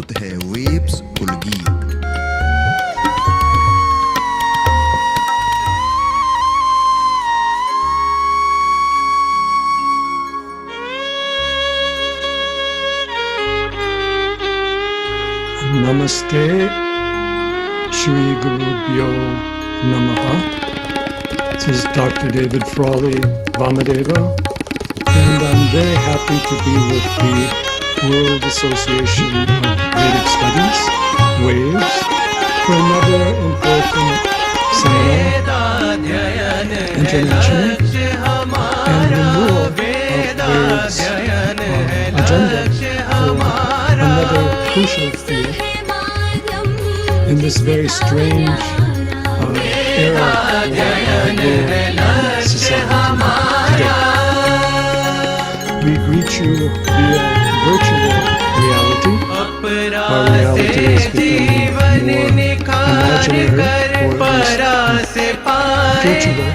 प्रस्तुत है waves उलगीत। Namaste, Shri Gurubhyo Namaha. This is Dr. David Frawley Vamadeva, and I'm very happy to be with the World Association of Vedic Studies, WAVES, for another important seminar, international, and renewal of WAVES agenda for another crucial field in this very strange era of world society today. We greet you via virtual reality. Our reality is becoming more imaginary or at least virtual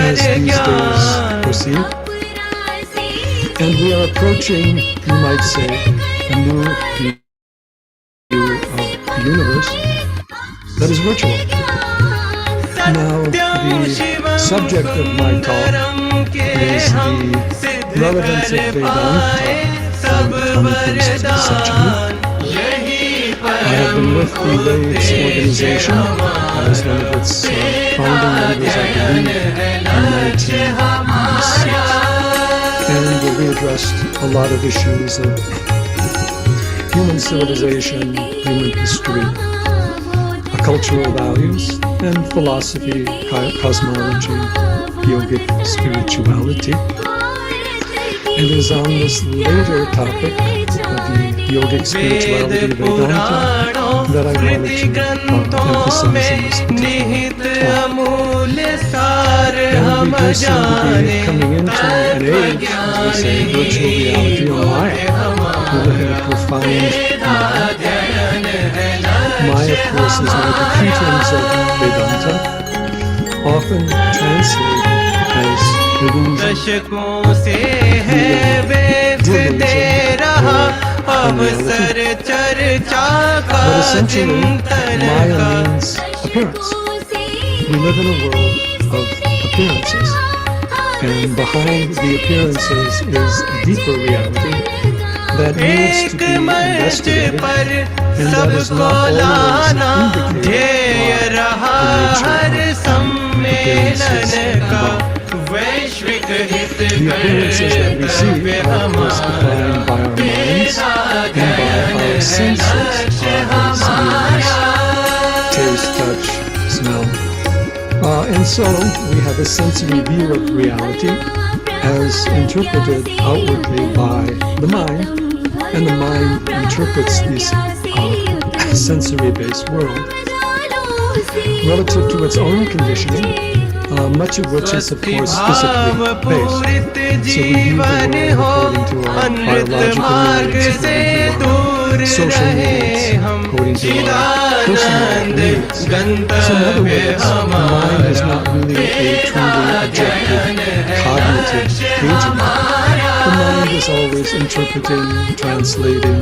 as these days proceed. And we are approaching, you might say, a new view of the universe that is virtual. Now, the subject of my talk is the relevance of Vedanta in the 21st century. I have been with the WAVES organization as one of its founding members, I believe, in 1996. And we addressed a lot of issues of human civilization, human history, cultural values, and philosophy, cosmology, yogic spirituality. It is on this later topic of the yogic spirituality of Vedanta that I wanted to emphasize in this particular talk. And we do seem to be coming into an age, as we say, virtual reality or Maya. We live in a profound Maya. Maya, of course, is one of the key terms of Vedanta, often translated as illusion, but essentially, Maya means appearance. We live in a world of appearances, and behind the appearances is a deeper reality that needs to be investigated, and that is not always indicated by the nature of appearances involved. The appearances that we see are, of course, defined by our minds and by our senses, eyes, ears, taste, touch, smell. And so we have a sensory view of reality as interpreted outwardly by the mind, and the mind interprets this sensory-based world relative to its own conditioning, much of which is, of course, physically based. So we view the world according to our biological needs, according to our social needs, according to our personal needs. So in other words, the mind is not really a truly objective, cognitive agent. The mind is always interpreting, translating.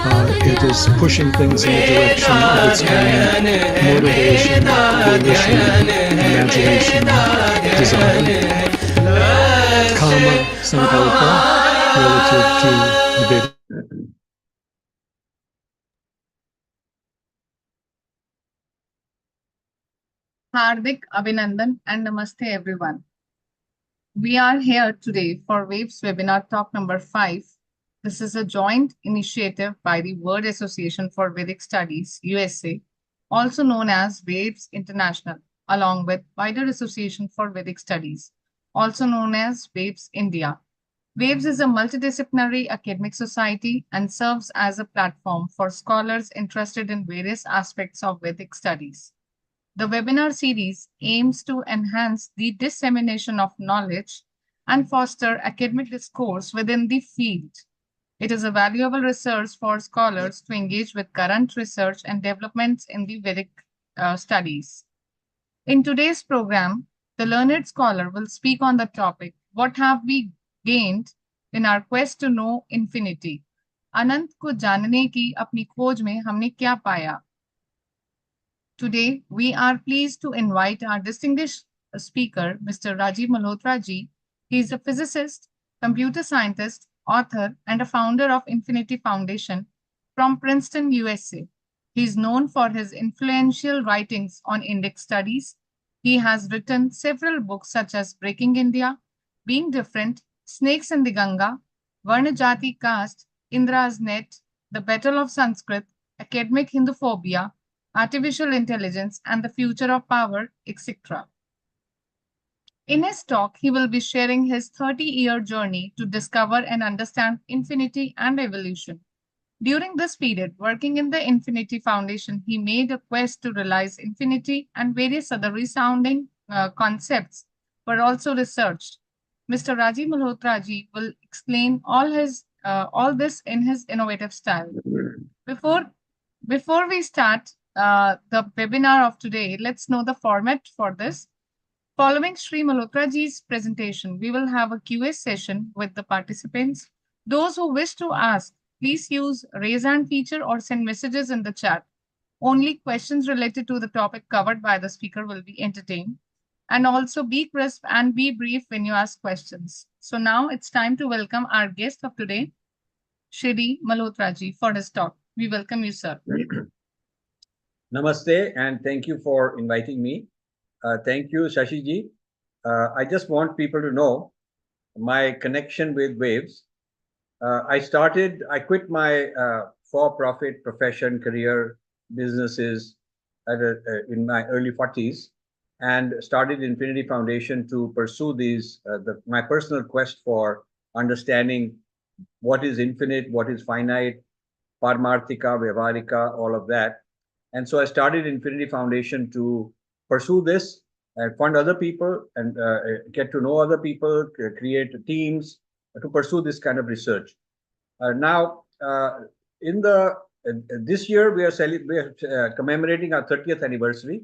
It is pushing things in the direction of its own motivation, volition, imagination, desire, karma, sankalpa, relative to the Vedic. Hardik, Abhinandan, and Namaste everyone. We are here today for WAVES webinar talk number 5. This is a joint initiative by the World Association for Vedic Studies, USA, also known as WAVES International, along with Wider Association for Vedic Studies, also known as WAVES India. WAVES is a multidisciplinary academic society and serves as a platform for scholars interested in various aspects of Vedic studies. The webinar series aims to enhance the dissemination of knowledge and foster academic discourse within the field. It is a valuable resource for scholars to engage with current research and developments in the Vedic studies. In today's program, the learned scholar will speak on the topic, "What have we gained in our quest to know infinity?" अनंत को जानने की अपनी खोज में हमने क्या पाया? Today, we are pleased to invite our distinguished speaker, Mr. Rajiv Malhotra Ji. He is a physicist, computer scientist, author, and a founder of Infinity Foundation from Princeton, USA. He is known for his influential writings on index studies. He has written several books such as Breaking India, Being Different, Snakes in the Ganga, Varnajati Caste, Indra's Net, The Battle of Sanskrit, Academic Hinduphobia, Artificial Intelligence and the Future of Power, etc. In his talk, he will be sharing his 30-year journey to discover and understand infinity and evolution. During this period, working in the Infinity Foundation, he made a quest to realize infinity and various other resounding concepts were also researched. Mr. Rajiv Malhotra Ji will explain all this in his innovative style. Before before we start the webinar of today, let's know the format for this. Following Sri Malhotra ji's presentation, we will have a Q&A session with the participants. Those who wish to ask, please use raise hand feature or send messages in the chat. Only questions related to the topic covered by the speaker will be entertained. And also be crisp and be brief when you ask questions. So now it's time to welcome our guest of today, Shri Malhotra ji, for his talk. We welcome you, sir. Namaste, and thank you for inviting me. Thank you, Shashi ji. I just want people to know my connection with waves. I quit my for-profit profession, career, businesses in my early 40s and started Infinity Foundation to pursue my personal quest for understanding what is infinite, what is finite, Paramarthika, Vyavarika, all of that. And so I started Infinity Foundation to pursue this and fund other people and get to know other people, create teams to pursue this kind of research. Now, this year we are commemorating our 30th anniversary,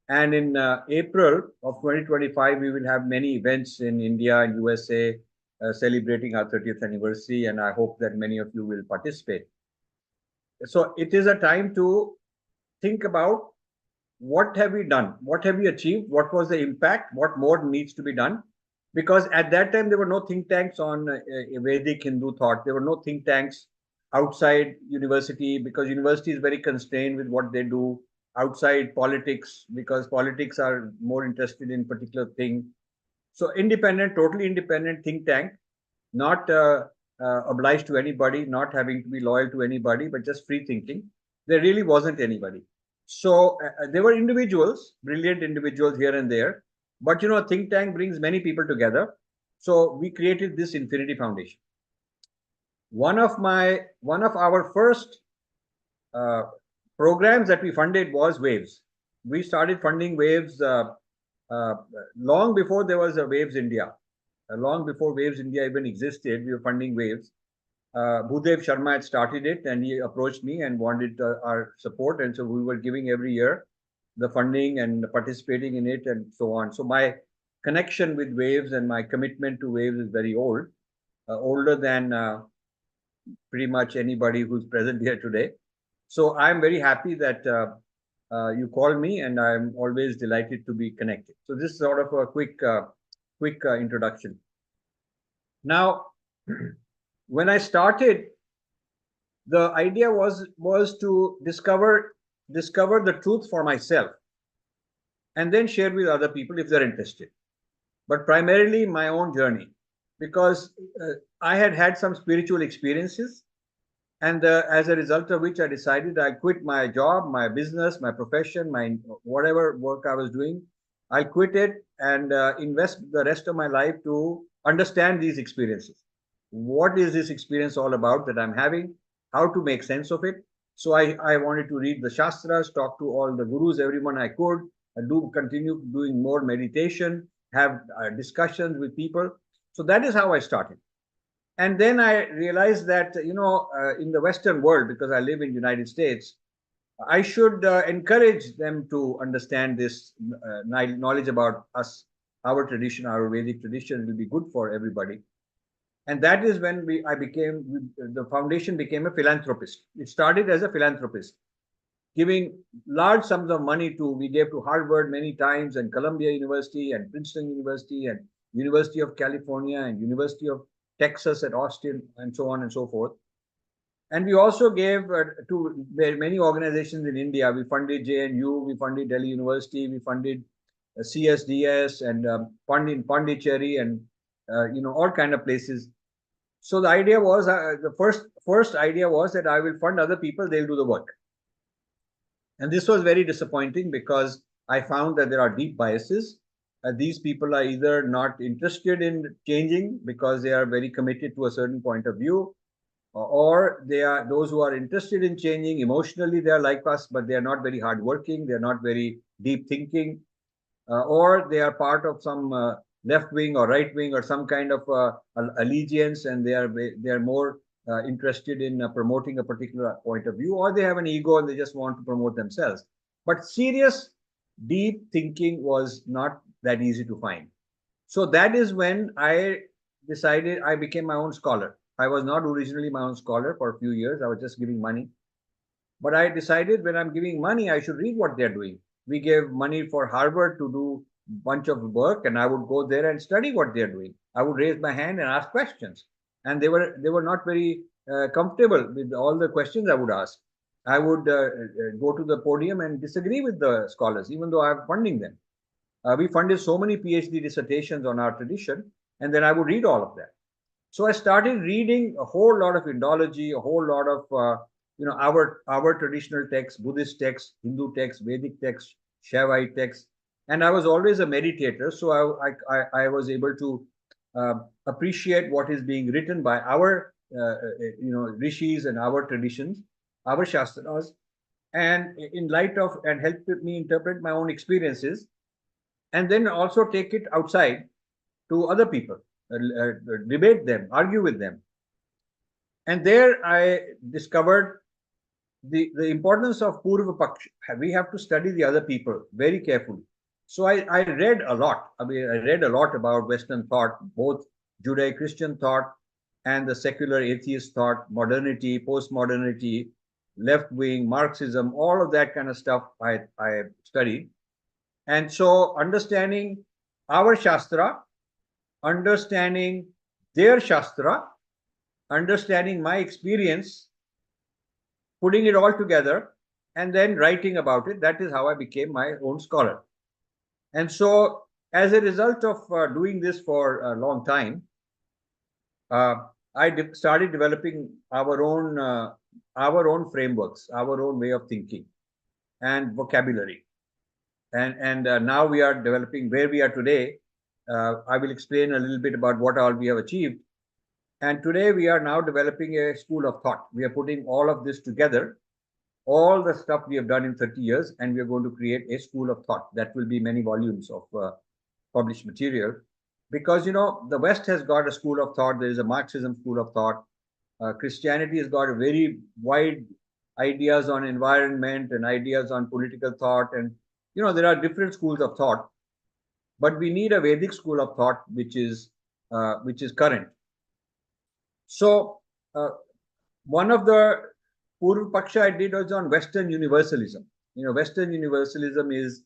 and in April of 2025 we will have many events in India and USA celebrating our 30th anniversary, and I hope that many of you will participate. So it is a time to think about what have we done, what have we achieved, what was the impact, what more needs to be done. Because at that time, there were no think tanks on Vedic Hindu thought. There were no think tanks outside university because university is very constrained with what they do outside politics because politics are more interested in particular thing. So independent, totally independent think tank, not obliged to anybody, not having to be loyal to anybody, but just free thinking. There really wasn't anybody. So there were individuals, brilliant individuals here and there, but a think tank brings many people together. So we created this Infinity Foundation. One of our first programs that we funded was Waves. We started funding Waves long before there was a Waves India. Long before Waves India even existed, we were funding Waves. Bhudev Sharma had started it and he approached me and wanted our support. And so we were giving every year the funding and participating in it and so on. So my connection with Waves and my commitment to Waves is very old, older than pretty much anybody who's present here today. So I'm very happy that you called me and I'm always delighted to be connected. So this is sort of a quick introduction. Now, when I started, the idea was to discover the truth for myself and then share with other people if they're interested. But primarily my own journey, because I had some spiritual experiences, and as a result of which I decided I quit my job, my business, my profession, my whatever work I was doing. I quit it and invest the rest of my life to understand these experiences. What is this experience all about that I'm having? How to make sense of it? So I wanted to read the Shastras, talk to all the gurus, everyone I could, continue doing more meditation, have discussions with people. So that is how I started. And then I realized that, in the Western world, because I live in the United States, I should encourage them to understand this knowledge about us, our tradition, our Vedic tradition will be good for everybody. And that is when the foundation became a philanthropist. It started as a philanthropist, giving large sums of money we gave to Harvard many times, and Columbia University, and Princeton University, and University of California, and University of Texas at Austin, and so on and so forth. And we also gave to many organizations in India. We funded JNU, we funded Delhi University, we funded CSDS, and funded Pondicherry, and all kind of places. So the idea was, the first idea was that I will fund other people, they'll do the work. And this was very disappointing because I found that there are deep biases. These people are either not interested in changing because they are very committed to a certain point of view, or they are those who are interested in changing emotionally. They are like us, but they are not very hardworking. They are not very deep thinking, or they are part of some left wing or right wing or some kind of allegiance, and they are more interested in promoting a particular point of view, or they have an ego and they just want to promote themselves. But serious, deep thinking was not that easy to find. So that is when I decided I became my own scholar. I was not originally my own scholar for a few years. I was just giving money. But I decided when I'm giving money, I should read what they're doing. We gave money for Harvard to do a bunch of work, and I would go there and study what they're doing. I would raise my hand and ask questions. And they were not very comfortable with all the questions I would ask. I would go to the podium and disagree with the scholars, even though I'm funding them. We funded so many PhD dissertations on our tradition, and then I would read all of that. So I started reading a whole lot of Indology, a whole lot of our traditional texts, Buddhist texts, Hindu texts, Vedic texts, Shaivite texts, and I was always a meditator, so I was able to appreciate what is being written by our rishis and our traditions, our shastras, and in light of and helped me interpret my own experiences, and then also take it outside to other people, debate them, argue with them. And there I discovered the importance of Purva Paksha. We have to study the other people very carefully. So I read a lot. I read a lot about Western thought, both Judeo-Christian thought and the secular atheist thought, modernity, postmodernity, left-wing, Marxism, all of that kind of stuff I studied. And so understanding our Shastra, understanding their Shastra, understanding my experience, putting it all together, and then writing about it, that is how I became my own scholar. And so as a result of doing this for a long time, I started developing our own frameworks, our own way of thinking and vocabulary. And now we are developing where we are today. I will explain a little bit about what all we have achieved. And today we are now developing a school of thought. We are putting all of this together, all the stuff we have done in 30 years, and we are going to create a school of thought. That will be many volumes of published material. Because, the West has got a school of thought. There is a Marxism school of thought. Christianity has got a very wide ideas on environment and ideas on political thought. And, there are different schools of thought. But we need a Vedic school of thought, which is current. So one of the Purva Paksha I did was on Western universalism. Western universalism is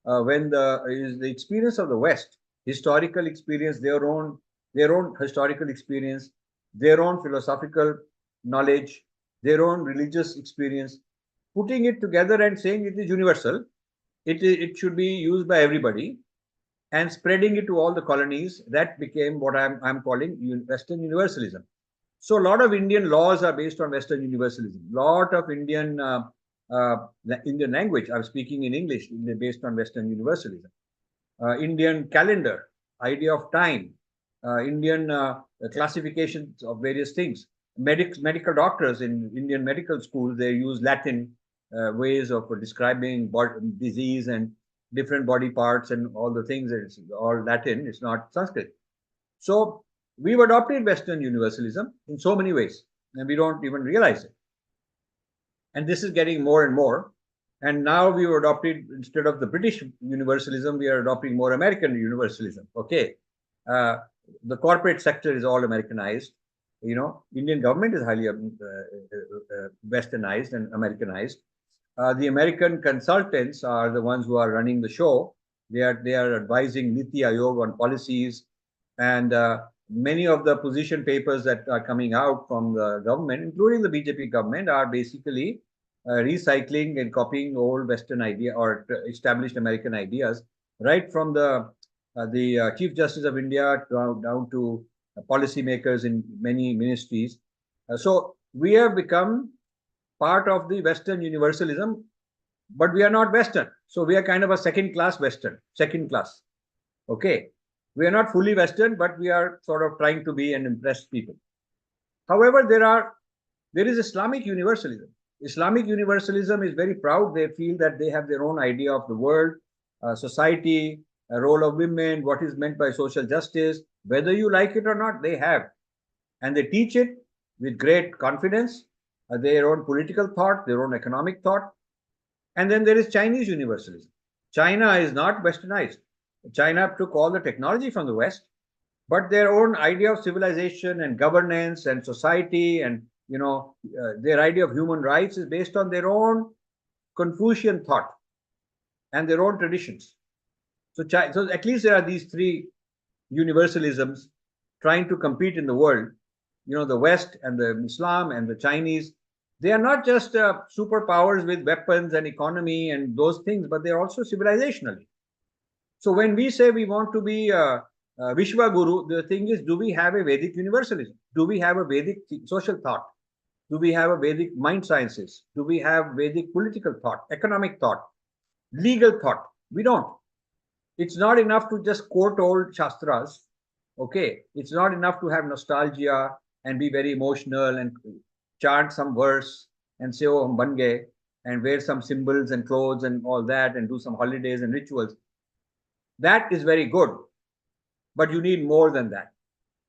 when the experience of the West, historical experience, their own historical experience, their own philosophical knowledge, their own religious experience, putting it together and saying it is universal. It should be used by everybody, and spreading it to all the colonies. That became what I'm calling Western universalism. So a lot of Indian laws are based on Western universalism. A lot of Indian language, I'm speaking in English, based on Western universalism. Indian calendar, idea of time, Indian classifications of various things. Medical doctors in Indian medical schools, they use Latin ways of describing disease and different body parts and all the things. It's all Latin, it's not Sanskrit. So we've adopted Western universalism in so many ways, and we don't even realize it. And this is getting more and more. And now we've adopted, instead of the British universalism, we are adopting more American universalism. Okay. the corporate sector is all Americanized. Indian government is highly westernized and Americanized. The American consultants are the ones who are running the show. They are advising Niti Aayog on policies, and many of the position papers that are coming out from the government, including the BJP government, are basically recycling and copying old Western idea or established American ideas, right from the Chief Justice of India down to policymakers in many ministries. So we have become part of the Western universalism, but we are not Western. So we are kind of a second class Western, second class. Okay. We are not fully Western, but we are sort of trying to be and impress people. However, there is Islamic universalism. Islamic universalism is very proud. They feel that they have their own idea of the world, society, a role of women, what is meant by social justice. Whether you like it or not, they have. And they teach it with great confidence, their own political thought, their own economic thought. And then there is Chinese universalism. China is not westernized. China took all the technology from the West, but their own idea of civilization and governance and society and their idea of human rights is based on their own Confucian thought and their own traditions. So at least there are these three universalisms trying to compete in the world. The West and the Islam and the Chinese, they are not just superpowers with weapons and economy and those things, but they're also civilizationally. So when we say we want to be Vishwa Guru, the thing is, do we have a Vedic universalism? Do we have a Vedic social thought? Do we have a Vedic mind sciences? Do we have Vedic political thought, economic thought, legal thought? We don't. It's not enough to just quote old Shastras. Okay. It's not enough to have nostalgia and be very emotional and chant some verse and say, oh, hum ban gaye, and wear some symbols and clothes and all that and do some holidays and rituals. That is very good, but you need more than that.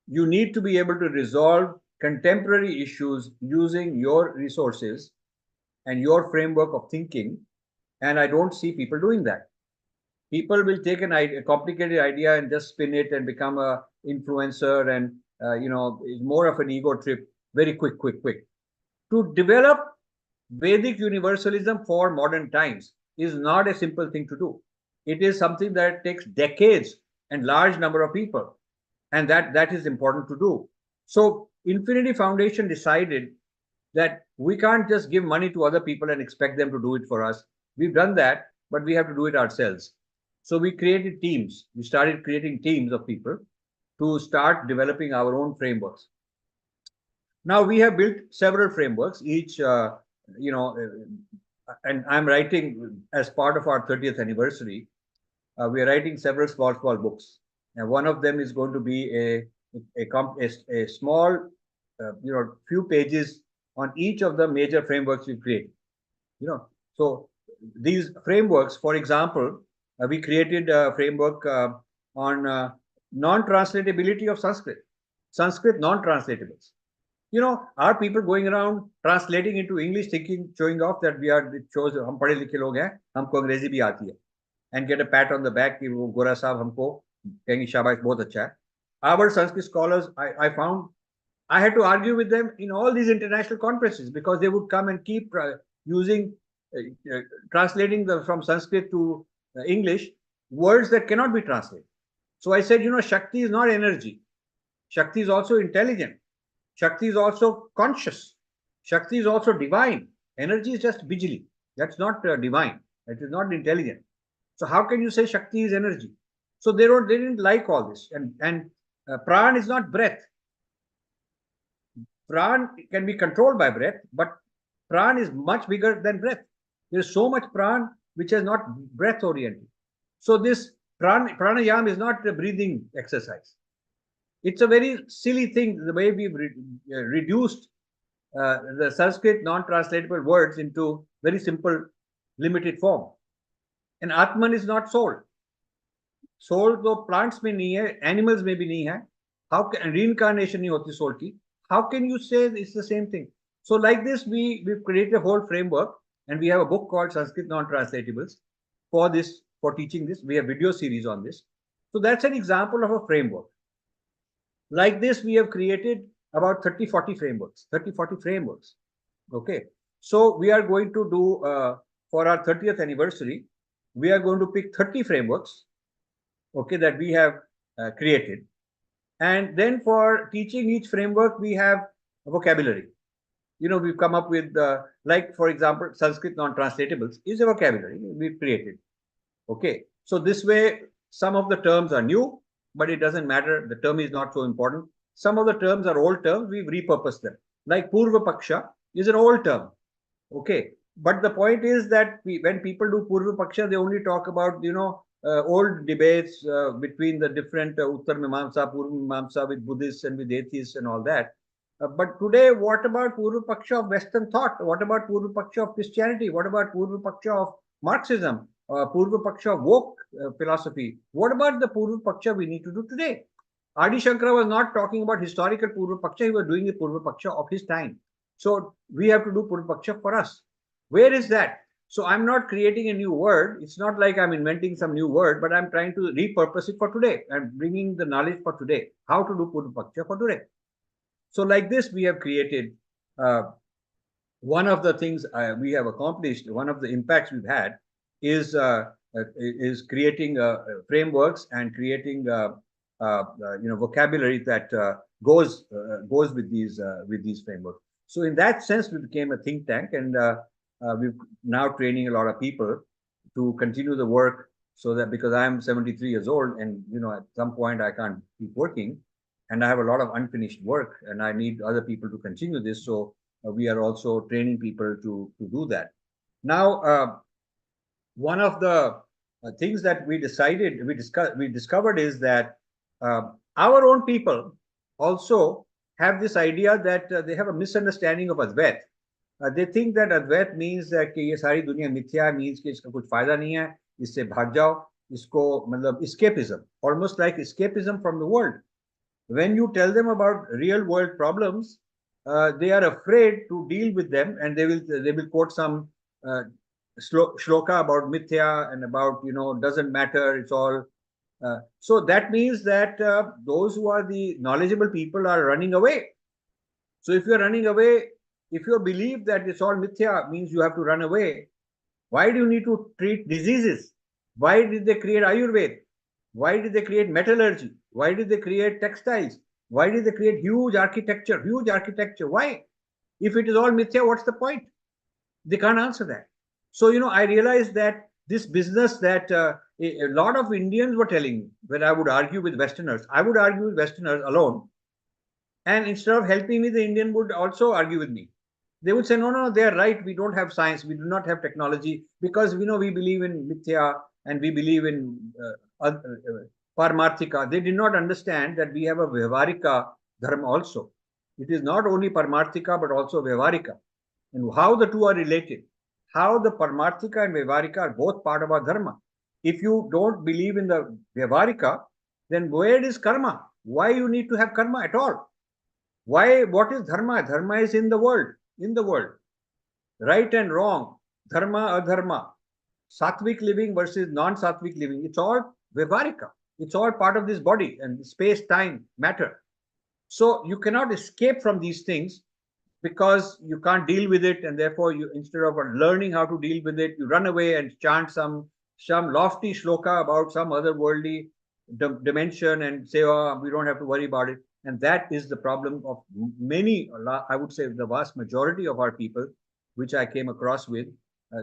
You need to be able to resolve contemporary issues using your resources and your framework of thinking, and I don't see people doing that. People will take a complicated idea and just spin it and become a influencer, and is more of an ego trip, very quick. To develop Vedic universalism for modern times is not a simple thing to do. It is something that takes decades and large number of people, and that is important to do. So Infinity Foundation decided that we can't just give money to other people and expect them to do it for us. We've done that, but we have to do it ourselves. So we created teams. We started creating teams of people to start developing our own frameworks. Now we have built several frameworks, each, and I'm writing as part of our 30th anniversary. We are writing several small books, and one of them is going to be a small, few pages on each of the major frameworks we create. So these frameworks, for example, we created a framework on non-translatability of Sanskrit non-translatables. Are people going around translating into English, showing off that it shows hum padhe likhe log hain, humko Angrezi bhi aati hai, and get a pat on the back ki wo Gora sahab humko kehenge shabash bahut acha hai. Our Sanskrit scholars, I found, I had to argue with them in all these international conferences because they would come and keep translating from Sanskrit to English words that cannot be translated. So I said, Shakti is not energy. Shakti is also intelligent. Shakti is also conscious. Shakti is also divine. Energy is just bijli. That's not divine. It is not intelligent. So how can you say Shakti is energy? So they didn't like all this. And pran is not breath. Pran can be controlled by breath, but pran is much bigger than breath. There is so much pran which is not breath oriented. So this pranayam is not a breathing exercise. It's a very silly thing, the way we've reduced the Sanskrit non-translatable words into very simple, limited form. And Atman is not soul. Soul तो plants में नहीं है, animals में भी नहीं है. How can reincarnation नहीं होती soul की? How can you say it's the same thing? So like this, we've created a whole framework, and we have a book called Sanskrit Non-Translatables for teaching this. We have video series on this. So that's an example of a framework. Like this, we have created about 30, 40 frameworks, 30, 40 frameworks. Okay. So we are going to do, for our 30th anniversary, we are going to pick 30 frameworks, okay, that we have created. And then for teaching each framework, we have a vocabulary. We've come up with, like, for example, Sanskrit non-translatables is a vocabulary we've created. Okay. So this way, some of the terms are new, but it doesn't matter. The term is not so important. Some of the terms are old terms. We've repurposed them. Like Purva Paksha is an old term. Okay. But the point is that when people do Purva Paksha, they only talk about, old debates between the different Uttar Mimamsa, Purva Mimamsa with Buddhists and with atheists and all that. But today, what about Purva Paksha of Western thought? What about Purva Paksha of Christianity? What about Purva Paksha of Marxism? Purva Paksha of woke philosophy? What about the Purva Paksha we need to do today? Adi Shankara was not talking about historical Purva Paksha, he was doing the Purva Paksha of his time. So we have to do Purva Paksha for us. Where is that? So I'm not creating a new word. It's not like I'm inventing some new word, but I'm trying to repurpose it for today. I'm bringing the knowledge for today, how to do Purva Paksha for today. So like this, we have created one of the things we have accomplished, one of the impacts we've had is creating frameworks and creating vocabulary that goes with these frameworks. So in that sense, we became a think tank, and we're now training a lot of people to continue the work. So that, because I'm 73 years old, and at some point I can't keep working, and I have a lot of unfinished work, and I need other people to continue this. So we are also training people to do that. Now, one of the things that we discovered is that our own people also have this idea that they have a misunderstanding of Advait. They think that Advait means that ये सारी दुनिया मिथ्या है, means कि इसका कुछ फायदा नहीं है, इससे भाग जाओ, इसको मतलब escapism, almost like escapism from the world. When you tell them about real world problems, they are afraid to deal with them, and they will quote some shloka about mithya and about doesn't matter, it's all. So that means that those who are the knowledgeable people are running away. So if you are running away, if you believe that it's all mithya, means you have to run away. Why do you need to treat diseases? Why did they create Ayurveda? Why did they create metallurgy? Why did they create textiles? Why did they create huge architecture? Huge architecture. Why? If it is all mithya, what's the point? They can't answer that. So, I realized that this business that a lot of Indians were telling me, when I would argue with Westerners, I would argue with Westerners alone. And instead of helping me, the Indian would also argue with me. They would say, no, they're right. We don't have science. We do not have technology, because we believe in mithya and we believe in Paramarthika. They did not understand that we have a Vyavaharika dharma also. It is not only Paramarthika but also Vyavaharika. And how the two are related. How the Paramarthika and Vyavaharika are both part of our dharma. If you don't believe in the Vyavaharika, then where is karma? Why you need to have karma at all? Why? What is dharma? Dharma is in the world. In the world. Right and wrong. Dharma, adharma. Sattvic living versus non-sattvic living. It's all Vyavaharika. It's all part of this body and space, time, matter. So you cannot escape from these things, because you can't deal with it, and therefore you, instead of learning how to deal with it, you run away and chant some lofty shloka about some otherworldly dimension and say, oh, we don't have to worry about it. And that is the problem of many, I would say the vast majority of our people, which I came across with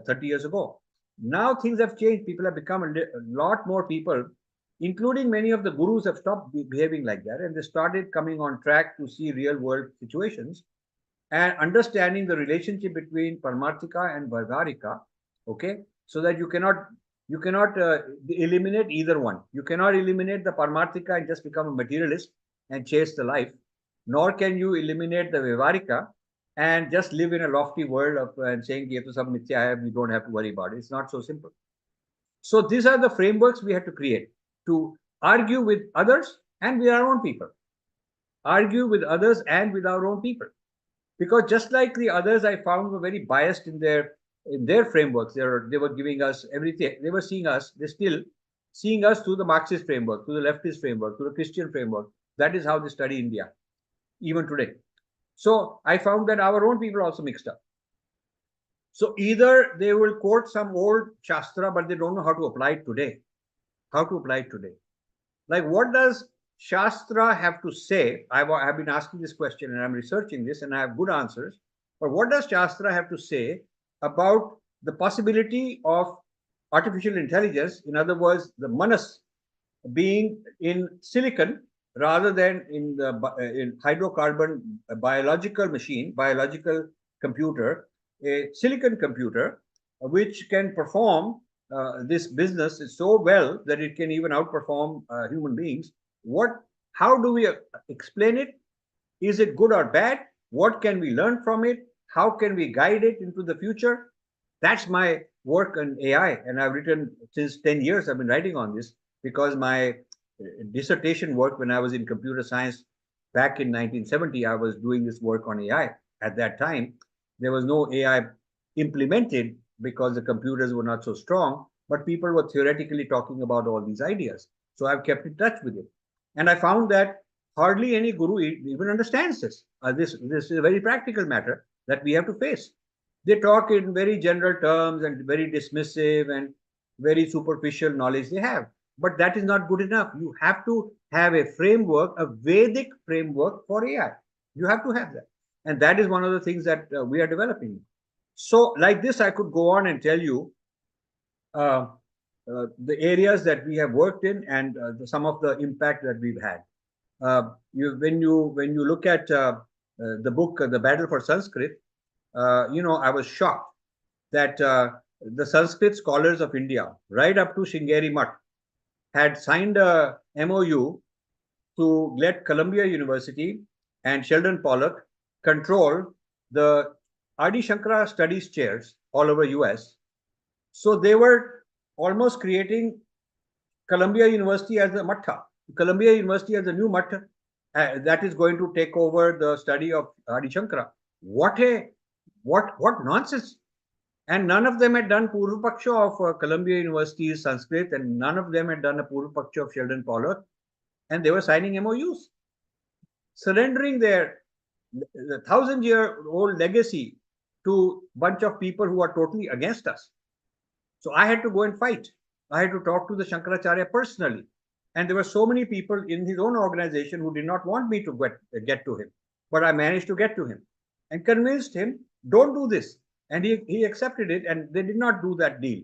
30 years ago. Now things have changed. People have become a lot more people, including many of the gurus, have stopped behaving like that, and they started coming on track to see real world situations and understanding the relationship between Paramarthika and Vyavaharika, okay, so that you cannot eliminate either one. You cannot eliminate the Paramarthika and just become a materialist and chase the life, nor can you eliminate the Vyavaharika and just live in a lofty world of and saying ye to sab mithya hai, we don't have to worry about it. It's not so simple. So these are the frameworks we had to create to argue with others and with our own people. Argue with others and with our own people. Because just like the others, I found were very biased in their frameworks. They were giving us everything. They were seeing us. They're still seeing us through the Marxist framework, through the leftist framework, through the Christian framework. That is how they study India, even today. So I found that our own people are also mixed up. So either they will quote some old Shastra, but they don't know how to apply it today. How to apply it today. Like, what does Shastra have to say? I've been asking this question and I'm researching this and I have good answers. But what does Shastra have to say about the possibility of artificial intelligence? In other words, the manas being in silicon rather than in hydrocarbon biological machine, biological computer, a silicon computer, which can perform this business so well that it can even outperform human beings. How do we explain it? Is it good or bad? What can we learn from it? How can we guide it into the future? That's my work on AI, and I've written since 10 years. I've been writing on this because my dissertation work when I was in computer science back in 1970, I was doing this work on AI. At that time, there was no AI implemented because the computers were not so strong, but people were theoretically talking about all these ideas. So I've kept in touch with it. And I found that hardly any guru even understands this. This is a very practical matter that we have to face. They talk in very general terms and very dismissive and very superficial knowledge they have. But that is not good enough. You have to have a framework, a Vedic framework for AI. You have to have that. And that is one of the things that we are developing. So, like this, I could go on and tell you uh, the areas that we have worked in and some of the impact that we've had. When you look at the book, The Battle for Sanskrit, I was shocked that the Sanskrit scholars of India, right up to Shingeri Mutt, had signed a MOU to let Columbia University and Sheldon Pollock control the Adi Shankara studies chairs all over US. So they were almost creating Columbia University as a mattha. Columbia University as a new mattha that is going to take over the study of Adi Shankara. What nonsense! And none of them had done Purva Paksha of Columbia University's Sanskrit, and none of them had done a Purva Paksha of Sheldon Pollock, and they were signing MOUs, surrendering their 1,000-year-old legacy to a bunch of people who are totally against us. So I had to go and fight. I had to talk to the Shankaracharya personally. And there were so many people in his own organization who did not want me to get to him. But I managed to get to him and convinced him, don't do this. And he accepted it, and they did not do that deal.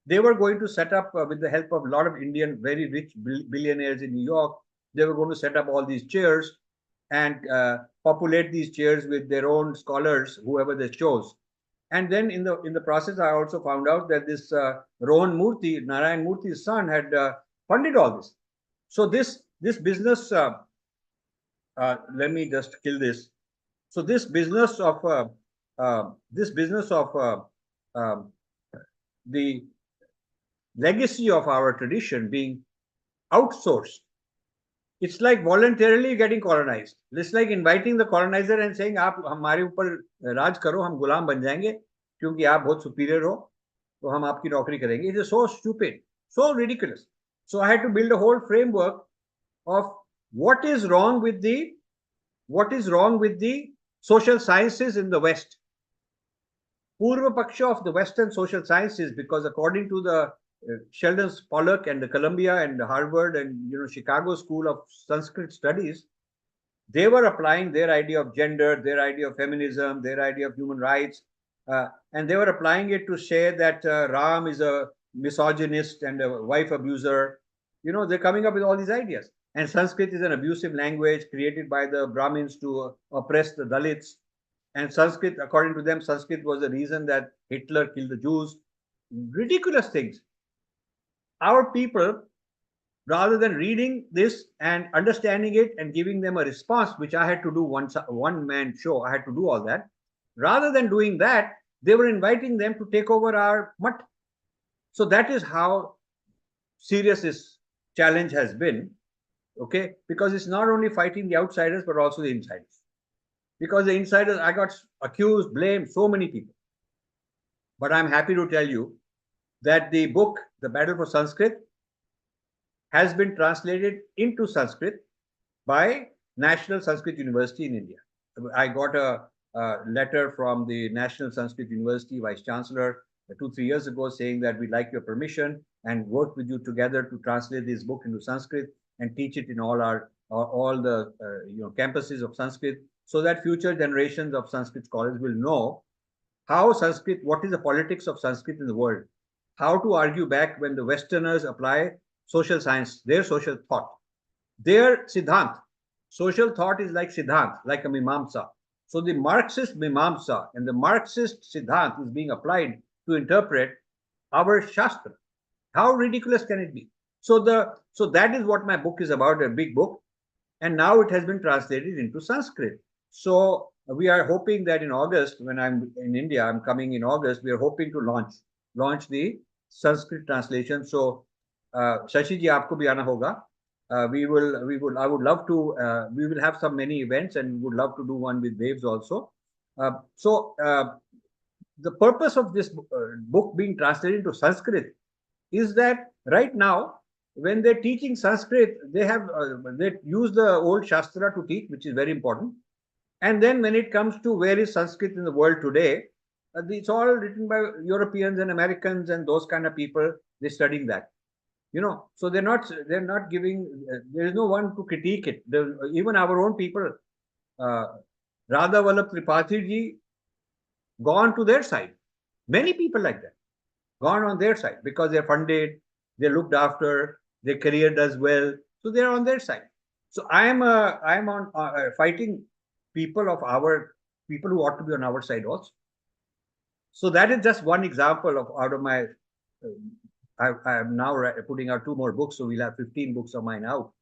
They were going to set up, with the help of a lot of Indian, very rich billionaires in New York, they were going to set up all these chairs and populate these chairs with their own scholars, whoever they chose. And then in the process, I also found out that this Rohan Murthy, Narayan Murthy's son, had funded all this. So this business, let me just kill this. So this business of the legacy of our tradition being outsourced, it's like voluntarily getting colonized. It's like inviting the colonizer and saying, आप हमारे ऊपर राज करो, हम गुलाम बन जाएंगे क्योंकि आप बहुत superior हो, तो हम आपकी नौकरी करेंगे. It is so stupid, so ridiculous. So I had to build a whole framework of what is wrong with the social sciences in the West. Purva Paksha of the Western social sciences, because according to the Sheldon Pollock and the Columbia and the Harvard and Chicago School of Sanskrit Studies, they were applying their idea of gender, their idea of feminism, their idea of human rights, and they were applying it to say that Ram is a misogynist and a wife abuser. They're coming up with all these ideas. And Sanskrit is an abusive language created by the Brahmins to oppress the Dalits. And Sanskrit, according to them, Sanskrit was the reason that Hitler killed the Jews. Ridiculous things. Our people, rather than reading this and understanding it and giving them a response, which I had to do one-man show, I had to do all that. Rather than doing that, they were inviting them to take over our mutt. So that is how serious this challenge has been, okay? Because it's not only fighting the outsiders, but also the insiders. Because the insiders, I got accused, blamed, so many people. But I'm happy to tell you that the book, The Battle for Sanskrit, has been translated into Sanskrit by National Sanskrit University in India. I got a letter from the National Sanskrit University Vice Chancellor 2-3 years ago saying that we'd like your permission and work with you together to translate this book into Sanskrit and teach it in all the campuses of Sanskrit, so that future generations of Sanskrit scholars will know how Sanskrit, what is the politics of Sanskrit in the world, how to argue back when the Westerners apply social science, their social thought, their Siddhant. Social thought is like Siddhant, like a Mimamsa. So the Marxist Mimamsa and the Marxist Siddhant is being applied to interpret our Shastra. How ridiculous can it be? So that is what my book is about, a big book, and now it has been translated into Sanskrit. So we are hoping that in August, when I'm in India, I'm coming in August, we are hoping to launch the Sanskrit translation. So Shashi ji, aapko bhi aana hoga. I would love to, we will have some many events and would love to do one with Waves also. The purpose of this book being translated into Sanskrit is that right now, when they're teaching Sanskrit, they use the old Shastra to teach, which is very important. And then when it comes to where is Sanskrit in the world today, it's all written by Europeans and Americans and those kind of people. They're studying that. So they're not giving, there is no one to critique it. Even our own people, Radha Vallabh Tripathi ji, gone to their side. Many people like that, gone on their side because they're funded, they're looked after, their career does well, so they're on their side. So I'm on fighting people who ought to be on our side also. So that is just one example of out of my. I am now putting out 2 more books, so we'll have 15 books of mine out.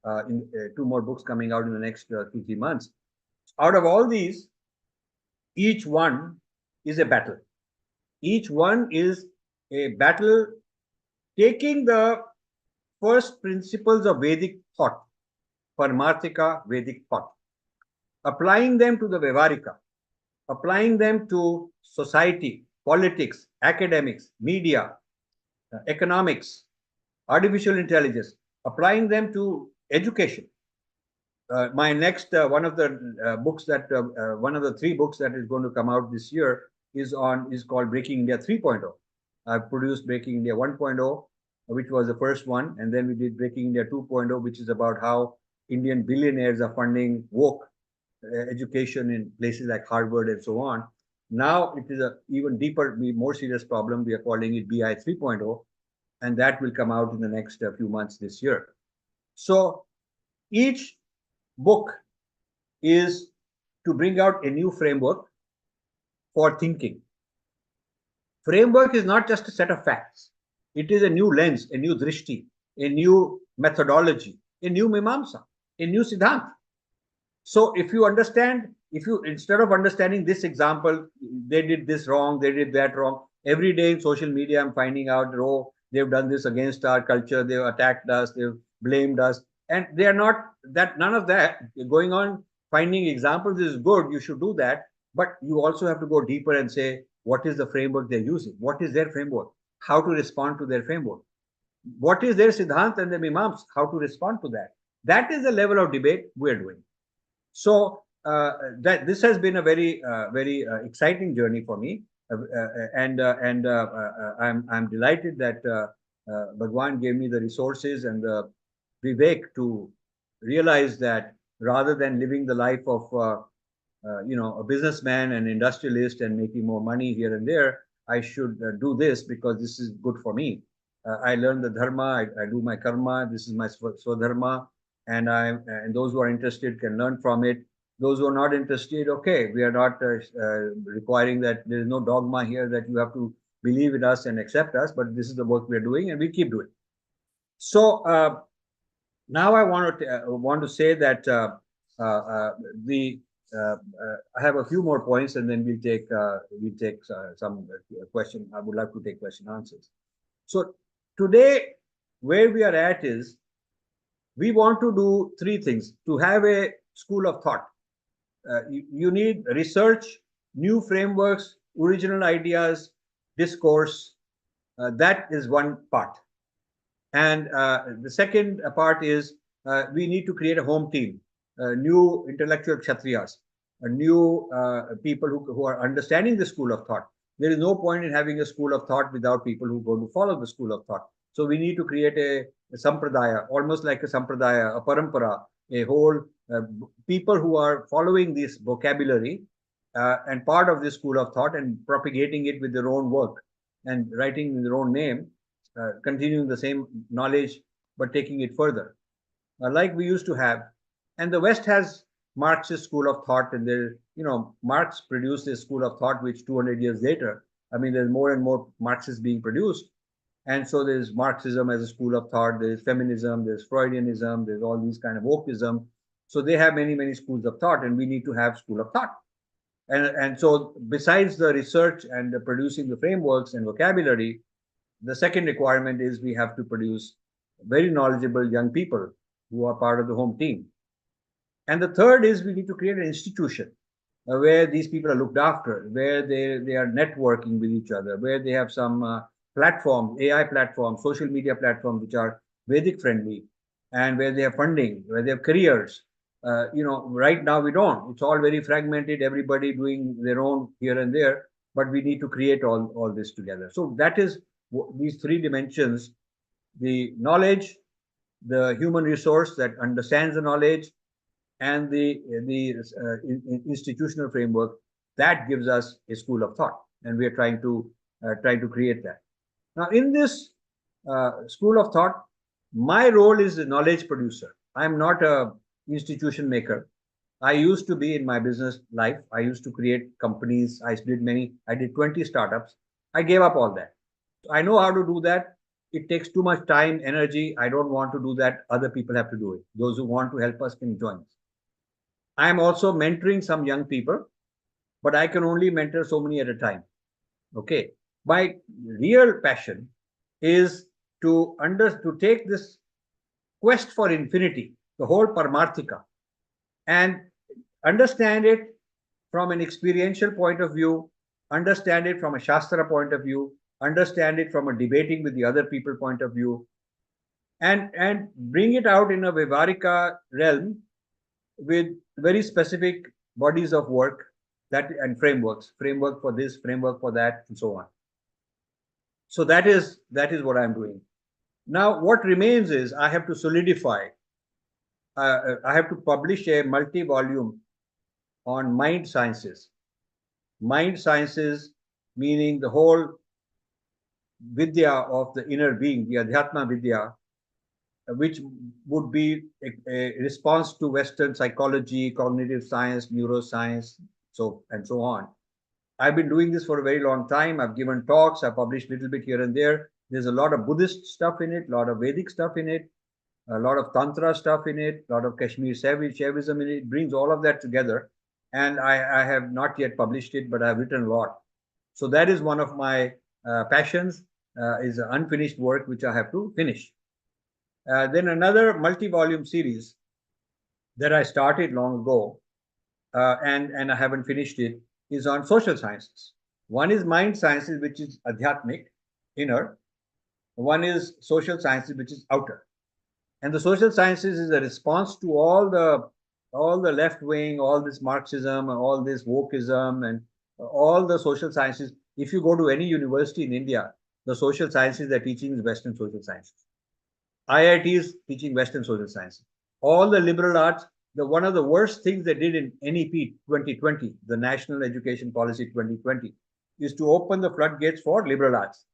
2 more books coming out in the next 2-3 months. Out of all these, each one is a battle. Each one is a battle taking the first principles of Vedic thought, Paramarthika Vedic thought, applying them to the Vyavarika, applying them to society, politics, academics, media, economics, artificial intelligence, applying them to education. My next one of the books that one of the 3 books that is going to come out this year is called Breaking India 3.0. I've produced Breaking India 1.0, which was the first one, and then we did Breaking India 2.0, which is about how Indian billionaires are funding woke education in places like Harvard and so on. Now it is a even deeper, more serious problem. We are calling it BI 3.0, and that will come out in the next few months this year. So each book is to bring out a new framework for thinking. Framework is not just a set of facts. It is a new lens, a new drishti, a new methodology, a new mimamsa, a new siddhant. So if you understand, instead of understanding this example, they did this wrong, they did that wrong. Every day in social media, I'm finding out, oh, they've done this against our culture, they've attacked us, they've blamed us. And they are not that, none of that going on. Finding examples is good, you should do that. But you also have to go deeper and say, what is the framework they're using? What is their framework? How to respond to their framework? What is their siddhant and their mimams? How to respond to that? That is the level of debate we're doing. So that this has been a very exciting journey for me, and I'm delighted that Bhagwan gave me the resources and the vivek to realize that rather than living the life of a businessman and industrialist and making more money here and there, I should do this because this is good for me. I learn the dharma, I do my karma. This is my swadharma, and those who are interested can learn from it. Those who are not interested, okay, we are not requiring that. There is no dogma here that you have to believe in us and accept us, but this is the work we are doing and we keep doing. So now I want to say that I have a few more points and then we'll take some question. I would like to take question answers. So today, where we are at is, we want to do 3 things to have a school of thought. You need research, new frameworks, original ideas, discourse. That is one part. And the second part is we need to create a home team, new intellectual kshatriyas, new people who are understanding the school of thought. There is no point in having a school of thought without people who are going to follow the school of thought. So we need to create a sampradaya, almost like a sampradaya, a parampara, a whole people who are following this vocabulary and part of this school of thought and propagating it with their own work and writing in their own name, continuing the same knowledge but taking it further, like we used to have. And the West has Marxist school of thought, and there, Marx produced a school of thought which 200 years later, I mean, there's more and more Marxists being produced. And so there's Marxism as a school of thought, there's feminism, there's Freudianism, there's all these kind of wokeism. So they have many, many schools of thought, and we need to have school of thought. And so besides the research and the producing the frameworks and vocabulary, the second requirement is we have to produce very knowledgeable young people who are part of the home team. And the third is we need to create an institution where these people are looked after, where they are networking with each other, where they have some platforms, AI platforms, social media platforms, which are Vedic friendly, and where they have funding, where they have careers. Right now we don't. It's all very fragmented, everybody doing their own here and there, but we need to create all this together. So that is these three dimensions: the knowledge, the human resource that understands the knowledge, and the institutional framework that gives us a school of thought, and we are trying to create that. Now, in this school of thought, my role is a knowledge producer. I am not a institution maker. I used to be in my business life. I used to create companies. I did 20 startups. I gave up all that. I know how to do that. It takes too much time, energy. I don't want to do that. Other people have to do it. Those who want to help us can join us. I am also mentoring some young people, but I can only mentor so many at a time. Okay. My real passion is to take this quest for infinity, the whole Paramarthika, and understand it from an experiential point of view, understand it from a Shastra point of view, understand it from a debating with the other people point of view, and bring it out in a Vivarika realm with very specific bodies of work and framework for this, framework for that, and so on. So that is what I'm doing. Now, what remains is I have to solidify. I have to publish a multi-volume on mind sciences. Mind sciences meaning the whole vidya of the inner being, the Adhyatma Vidya, which would be a response to Western psychology, cognitive science, neuroscience, and so on. I've been doing this for a very long time. I've given talks. I've published a little bit here and there. There's a lot of Buddhist stuff in it, a lot of Vedic stuff in it, a lot of Tantra stuff in it, a lot of Kashmir Shaivism in it. It brings all of that together. And I have not yet published it, but I've written a lot. So that is one of my passions, is an unfinished work which I have to finish. Then another multi-volume series that I started long ago, and I haven't finished it, is on social sciences. One is mind sciences, which is adhyatmic, inner. One is social sciences, which is outer. And the social sciences is a response to all the left wing, all this Marxism, and all this wokeism, and all the social sciences. If you go to any university in India, the social sciences they're teaching is Western social sciences. IITs teaching Western social sciences. All the liberal arts, one of the worst things they did in NEP 2020, the National Education Policy 2020, is to open the floodgates for liberal arts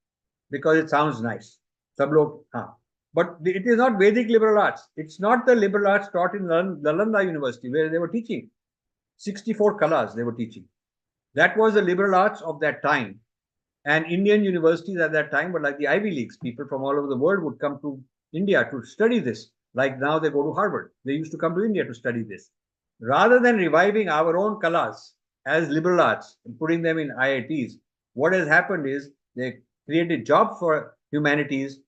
because it sounds nice. But it is not Vedic liberal arts. It's not the liberal arts taught in Nalanda University where they were teaching. 64 kalas they were teaching. That was the liberal arts of that time. And Indian universities at that time were like the Ivy Leagues. People from all over the world would come to India to study this. Like now they go to Harvard. They used to come to India to study this. Rather than reviving our own kalas as liberal arts and putting them in IITs, what has happened is they created jobs for humanities.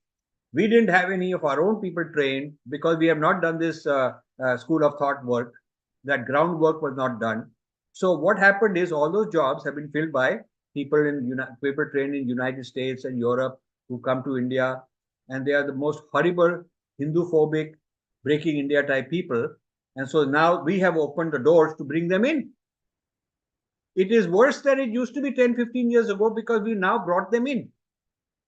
We didn't have any of our own people trained because we have not done this school of thought work. That groundwork was not done. So what happened is all those jobs have been filled by people trained in United States and Europe who come to India, and they are the most horrible Hindu-phobic, breaking India type people. And so now we have opened the doors to bring them in. It is worse than it used to be 10, 15 years ago because we now brought them in.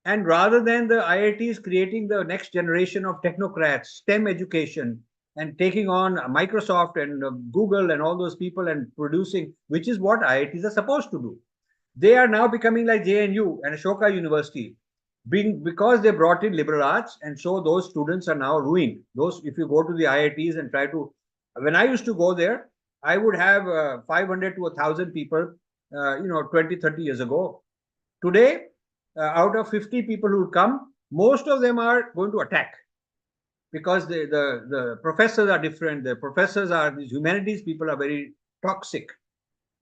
And rather than the IITs creating the next generation of technocrats, STEM education, and taking on Microsoft and Google and all those people and producing, which is what IITs are supposed to do. They are now becoming like JNU and Ashoka University, because they brought in liberal arts, and so those students are now ruined. Those, if you go to the IITs and try to, when I used to go there, I would have 500 to 1,000 people, 20, 30 years ago. Today, out of 50 people who come, most of them are going to attack because the professors are different. The professors are, these humanities people are very toxic.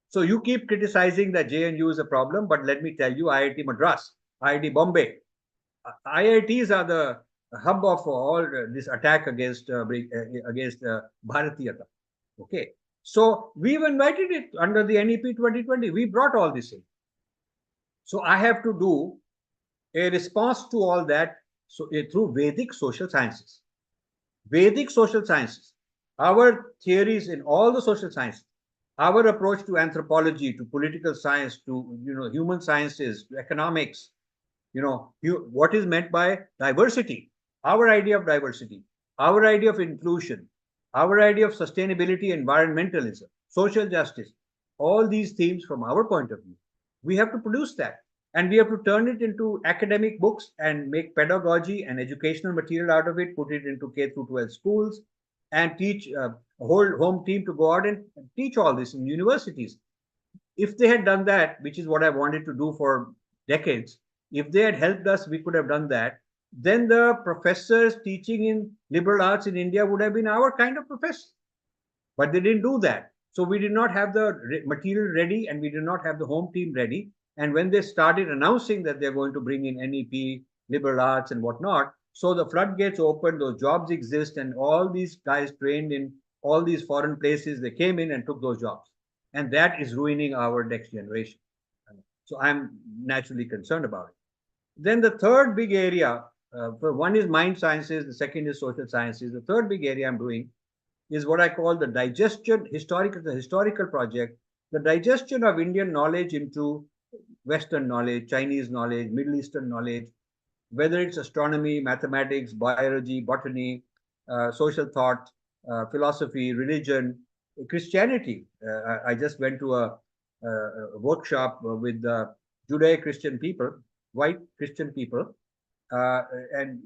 So you keep criticizing that JNU is a problem, but let me tell you, IIT Madras, IIT Bombay, IITs are the hub of all this attack against Bharatiyata. Okay, so we've invited it under the NEP 2020. We brought all this in. So I have to do a response to all that through Vedic social sciences. Vedic social sciences, our theories in all the social sciences, our approach to anthropology, to political science, to human sciences, to economics, what is meant by diversity, our idea of diversity, our idea of inclusion, our idea of sustainability, environmentalism, social justice, all these themes from our point of view. We have to produce that, and we have to turn it into academic books and make pedagogy and educational material out of it, put it into K through 12 schools, and teach a whole home team to go out and teach all this in universities. If they had done that, which is what I wanted to do for decades, if they had helped us, we could have done that. Then the professors teaching in liberal arts in India would have been our kind of professors. But they didn't do that. So we did not have the material ready, and we did not have the home team ready. And when they started announcing that they're going to bring in NEP, liberal arts, and whatnot, so the floodgates opened, those jobs exist, and all these guys trained in all these foreign places, they came in and took those jobs. And that is ruining our next generation. So I'm naturally concerned about it. Then the third big area, one is mind sciences, the second is social sciences. The third big area I'm doing is what I call the historical project, the digestion of Indian knowledge into Western knowledge, Chinese knowledge, Middle Eastern knowledge, whether it's astronomy, mathematics, biology, botany, social thought, philosophy, religion, Christianity. I just went to a workshop with Judeo-Christian people, white Christian people, and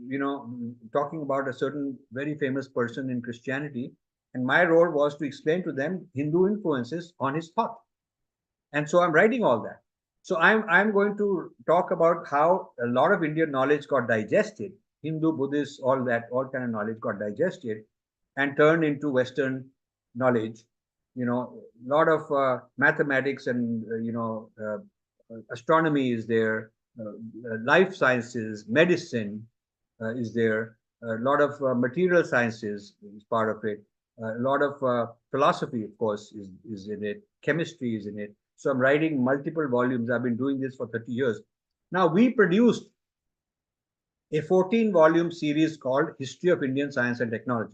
talking about a certain very famous person in Christianity. And my role was to explain to them Hindu influences on his thought. And so I'm writing all that. So I'm going to talk about how a lot of Indian knowledge got digested, Hindu, Buddhist, all kind of knowledge got digested and turned into Western knowledge. A lot of mathematics and astronomy is there, life sciences, medicine is there, a lot of material sciences is part of it, a lot of philosophy, of course, is in it, chemistry is in it. So I'm writing multiple volumes. I've been doing this for 30 years. Now, we produced a 14-volume series called History of Indian Science and Technology.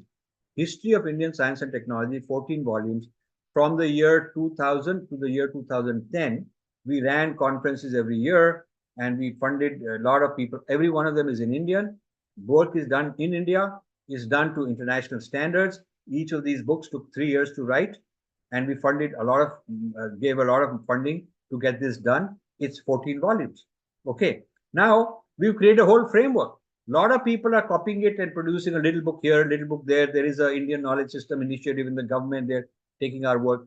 History of Indian Science and Technology, 14 volumes. From the year 2000 to the year 2010, we ran conferences every year, and we funded a lot of people. Every one of them is in Indian. Work is done in India, is done to international standards. Each of these books took 3 years to write, and we funded gave a lot of funding to get this done. It's 14 volumes. Okay. Now we've created a whole framework. A lot of people are copying it and producing a little book here, a little book there. There is an Indian Knowledge System initiative in the government. They're taking our work.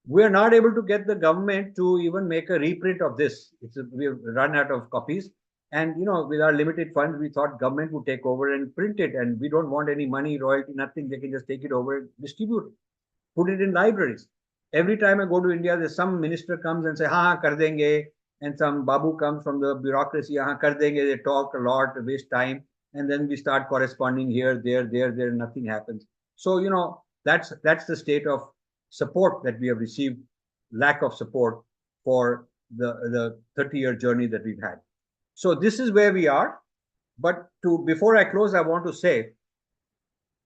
We are not able to get the government to even make a reprint of this. We've run out of copies. And, with our limited funds, we thought government would take over and print it. And we don't want any money, royalty, nothing. They can just take it over and distribute it. Put it in libraries. Every time I go to India, there's some minister comes and say, "Ha, kar denge," and some babu comes from the bureaucracy, "Ha, kar denge." They talk a lot, waste time, and then we start corresponding here, there, nothing happens. So that's the state of support that we have received, lack of support for the 30-year journey that we've had. So this is where we are. But before I close, I want to say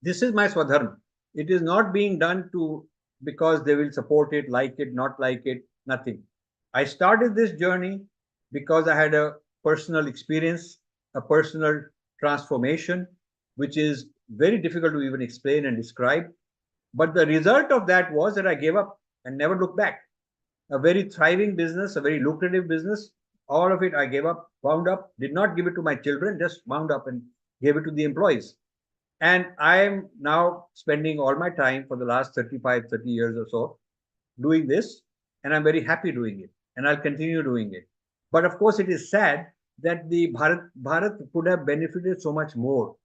This is my Swadharma. It is not being done to because they will support it, like it, not like it, nothing. I started this journey because I had a personal experience, a personal transformation, which is very difficult to even explain and describe. But the result of that was that I gave up and never looked back. A very thriving business, a very lucrative business, all of it I gave up, wound up, did not give it to my children, just wound up and gave it to the employees. And I am now spending all my time for the last 35, 30 years or so doing this. And I'm very happy doing it. And I'll continue doing it. But of course, it is sad that the Bharat could have benefited so much more.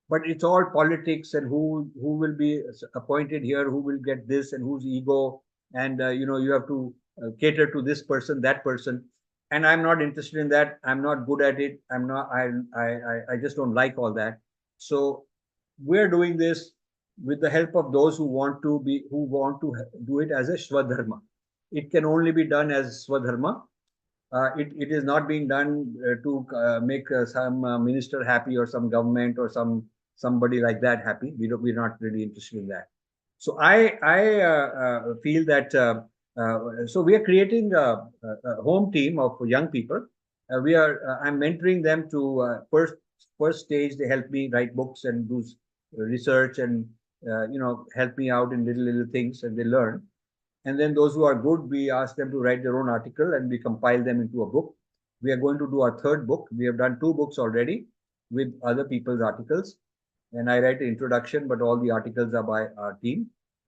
But it's all politics and who will be appointed here, who will get this and whose ego. And, you have to cater to this person, that person. And I'm not interested in that. I'm not good at it. I just don't like all that. So we're doing this with the help of those who want to do it as a Swadharma. It can only be done as Swadharma. It is not being done to make some minister happy or some government or somebody like that happy. We're not really interested in that. So I feel that so we are creating a home team of young people. I'm mentoring them to first stage. They help me write books and do research and help me out in little things, and they learn. And then those who are good, we ask them to write their own article and we compile them into a book. We are going to do our third book. We have done 2 books already with other people's articles. And I write an introduction, but all the articles are by our team.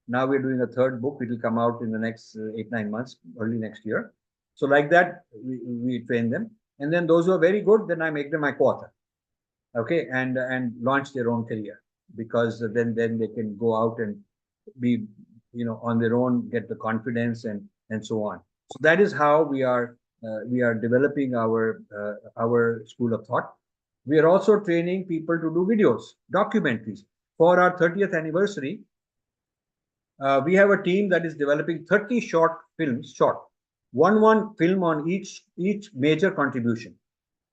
Now we're doing a third book. It will come out in the next 8-9 months, early next year. So like that, we train them. And then those who are very good, then I make them my co-author. Okay, and launch their own career, because then they can go out and be on their own, get the confidence and so on. So that is how we are developing our school of thought. We are also training people to do videos, documentaries. For our 30th anniversary, we have a team that is developing 30 short films, one film on each major contribution.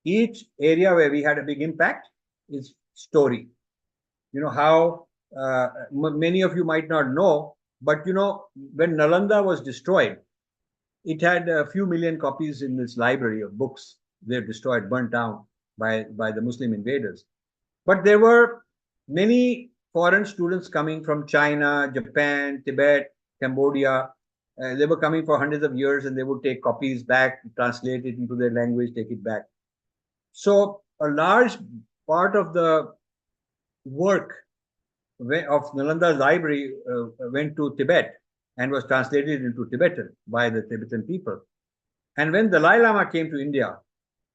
Each area where we had a big impact is story. How many of you might not know, but when Nalanda was destroyed, it had a few million copies in this library of books. They're destroyed, burnt down by the Muslim invaders. But there were many foreign students coming from China, Japan, Tibet, Cambodia. They were coming for hundreds of years, and they would take copies back, translate it into their language, take it back. So a large part of the work of Nalanda's library went to Tibet and was translated into Tibetan by the Tibetan people. And when Dalai Lama came to India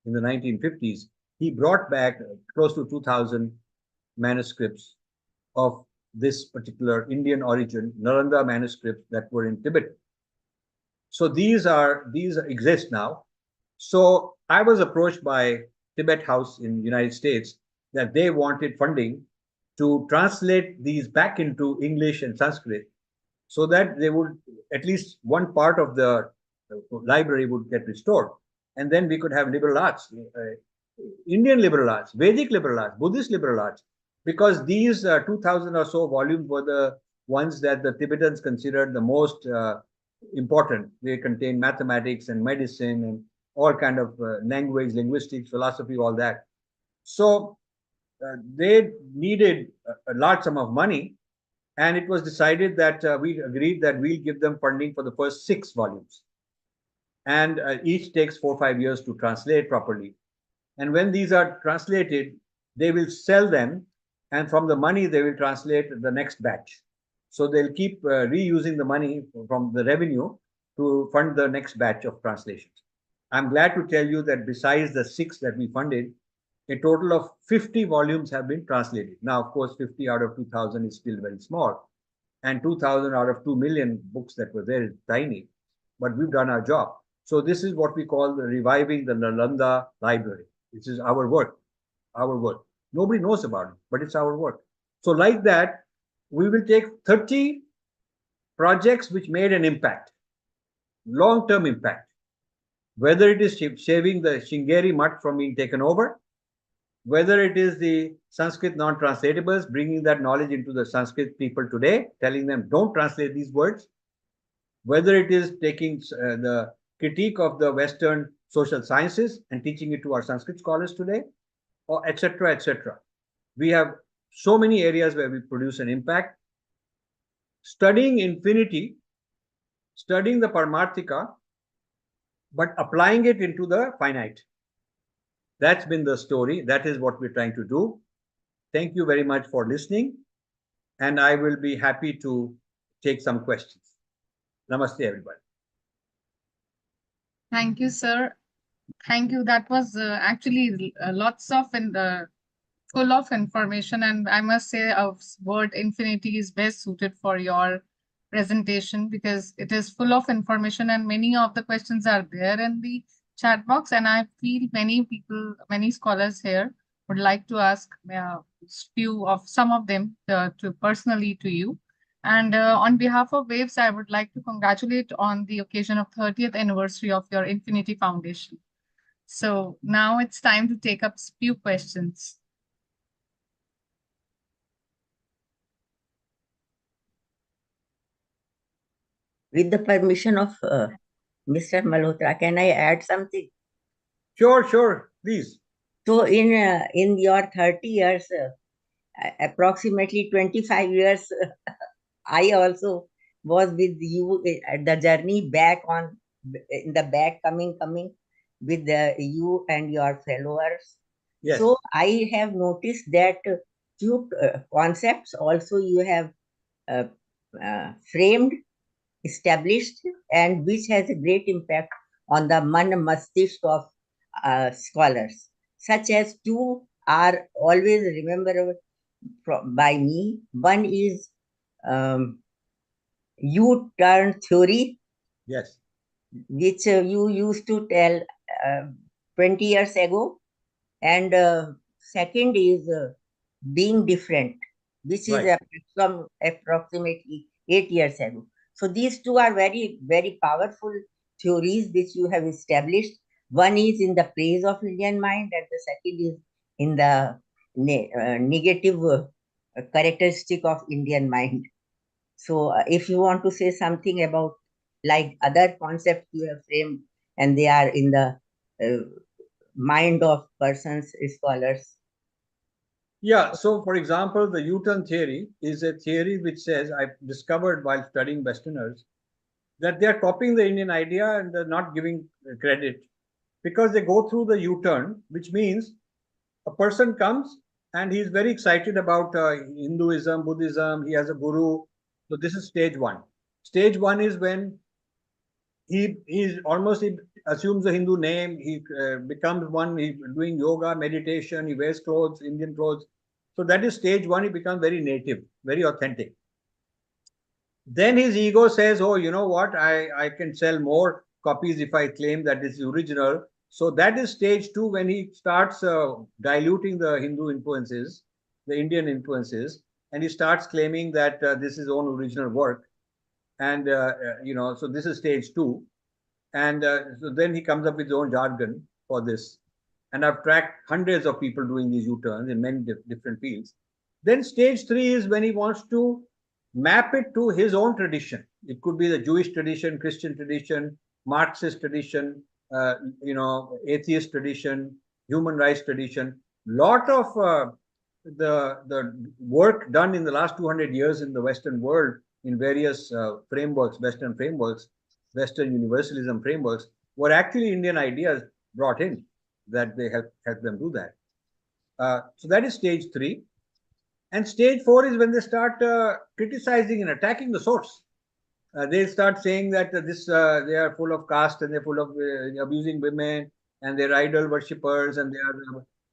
in the 1950s, he brought back close to 2,000 manuscripts of this particular Indian origin, Nalanda manuscripts that were in Tibet. So these exist now. So I was approached by Tibet House in the United States that they wanted funding to translate these back into English and Sanskrit, so that they would, at least one part of the library would get restored. And then we could have liberal arts, Indian liberal arts, Vedic liberal arts, Buddhist liberal arts, because these 2,000 or so volumes were the ones that the Tibetans considered the most important. They contain mathematics and medicine and all kind of language, linguistics, philosophy, all that. So they needed a large sum of money, and it was decided that we agreed that we'll give them funding for the first 6 volumes. And each takes 4 or 5 years to translate properly. And when these are translated, they will sell them, and from the money, they will translate the next batch. So they'll keep reusing the money from the revenue to fund the next batch of translations. I'm glad to tell you that besides the 6 that we funded, a total of 50 volumes have been translated. Now, of course, 50 out of 2,000 is still very small, and 2,000 out of 2 million books that were there is tiny, but we've done our job. So this is what we call the reviving the Nalanda library. This is our work, Nobody knows about it, but it's our work. So like that, we will take 30 projects which made an impact, long-term impact, whether it is saving the Shingeri mutt from being taken over, whether it is the Sanskrit non-translatables, bringing that knowledge into the Sanskrit people today, telling them don't translate these words, whether it is taking the critique of the Western social sciences and teaching it to our Sanskrit scholars today, or etc., etc. We have so many areas where we produce an impact. Studying infinity, studying the Paramarthika, but applying it into the finite. That's been the story. That is what we're trying to do. Thank you very much for listening. And I will be happy to take some questions. Namaste, everybody. Thank you, sir. Thank you. That was actually lots of and full of information. And I must say, a word infinity is best suited for your presentation because it is full of information and many of the questions are there in the chat box. And I feel many people, many scholars here would like to ask few of some of them to personally to you. And on behalf of Waves, I would like to congratulate on the occasion of 30th anniversary of your Infinity Foundation. So now it's time to take up few questions. With the permission of Mr. Malhotra, can I add something? Sure, please. So in your 30 years, approximately 25 years, I also was with you at the journey back in the back coming with you and your followers. Yes. So I have noticed that few concepts also you have framed, established, and which has a great impact on the man mastisk of scholars, such as two are always remembered by me. One is U-turn theory, Yes. which you used to tell 20 years ago, and second is being different, which is Right. approximately 8 years ago. So these two are very, very powerful theories which you have established. One is in the praise of Indian mind, and the second is in the negative characteristic of Indian mind. So if you want to say something about like other concepts you have framed, and they are in the mind of persons, scholars. Yeah. So, for example, the U-turn theory is a theory which says, I've discovered while studying Westerners, that they are copying the Indian idea and they're not giving credit because they go through the U-turn, which means a person comes and he's very excited about Hinduism, Buddhism, he has a guru. So this is stage one. Stage one is when he assumes a Hindu name, he becomes one, he's doing yoga, meditation, he wears clothes, Indian clothes. So that is stage one, he becomes very native, very authentic. Then his ego says, oh, you know what, I can sell more copies if I claim that this is original. So that is stage two, when he starts diluting the Hindu influences, the Indian influences, and he starts claiming that this is his own original work. And, so this is stage two. And so then he comes up with his own jargon for this. And I've tracked hundreds of people doing these U-turns in many different fields. Then stage three is when he wants to map it to his own tradition. It could be the Jewish tradition, Christian tradition, Marxist tradition, atheist tradition, human rights tradition. Lot of the work done in the last 200 years in the Western world in various frameworks, Western frameworks, Western universalism frameworks, were actually Indian ideas brought in that they help them do that. So that is stage three. And stage four is when they start criticizing and attacking the source. They start saying that they are full of caste and they're full of abusing women and they're idol worshippers and they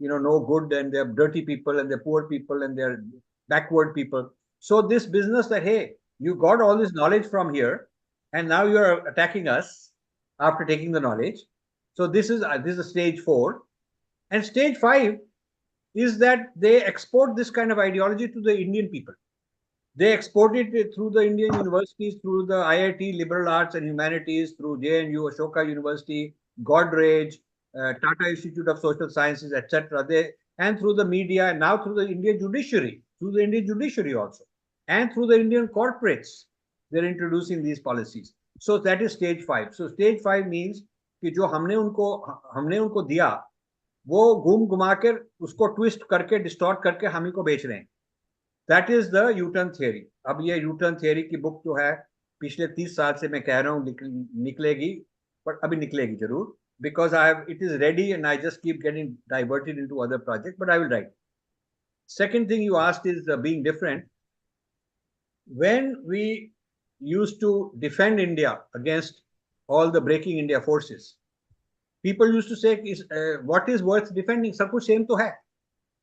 are no good and they're dirty people and they're poor people and they're backward people. So this business that, hey, you got all this knowledge from here and now you're attacking us after taking the knowledge. So this is stage four. And stage five is that they export this kind of ideology to the Indian people. They export it through the Indian universities, through the IIT, Liberal Arts and Humanities, through JNU, Ashoka University, Godrej, Tata Institute of Social Sciences, etc. and through the media, and now through the Indian judiciary also, and through the Indian corporates, they're introducing these policies. So that is stage 5. So stage 5 means कि जो हमने उनको दिया, वो घूम घुमा कर उसको ट्विस्ट करके डिस्टॉर्ट करके हम ही को बेच रहे हैं. That is the U turn theory. अब ये यूटर्न थियरी की बुक जो है पिछले 30 साल से मैं कह रहा हूँ निकलेगी, पर अभी निकलेगी जरूर, because it is ready and I just keep getting diverted into other projects, but I will write. Second thing you asked is being different. When we used to defend India against all the breaking India forces, people used to say, what is worth defending? सब कुछ same तो है.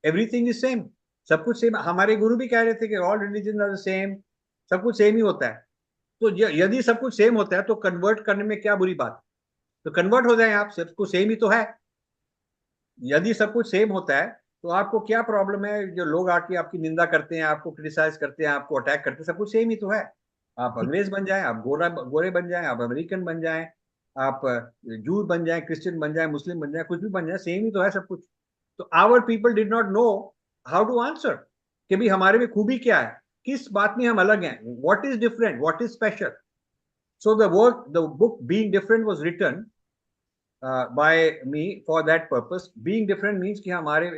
Everything is same. सब कुछ same. हमारे गुरु भी कह रहे थे कि all religions are the same. सब कुछ सेम ही होता है. तो यदि सब कुछ सेम होता है तो कन्वर्ट करने में क्या बुरी बात? तो कन्वर्ट हो जाए आप, सब कुछ सेम ही तो है. यदि सब कुछ सेम होता है तो आपको क्या प्रॉब्लम है? जो लोग आके आपकी निंदा करते हैं, आपको क्रिटिसाइज करते हैं, आपको अटैक करते हैं, सब कुछ सेम ही तो है. आप अंग्रेज बन जाएं, आप गोरे बन जाएं, आप अमेरिकन बन जाएं, आप जूड बन जाएं, क्रिश्चियन बन जाएं, मुस्लिम बन जाएं, कुछ भी बन जाए, सेम ही तो है सब कुछ. तो our people did not know how to answer कि भाई हमारे में खूबी क्या है, किस बात में हम अलग हैं, what is different, what is special. So the book being different was written by me for that purpose. Being different means कि हमारे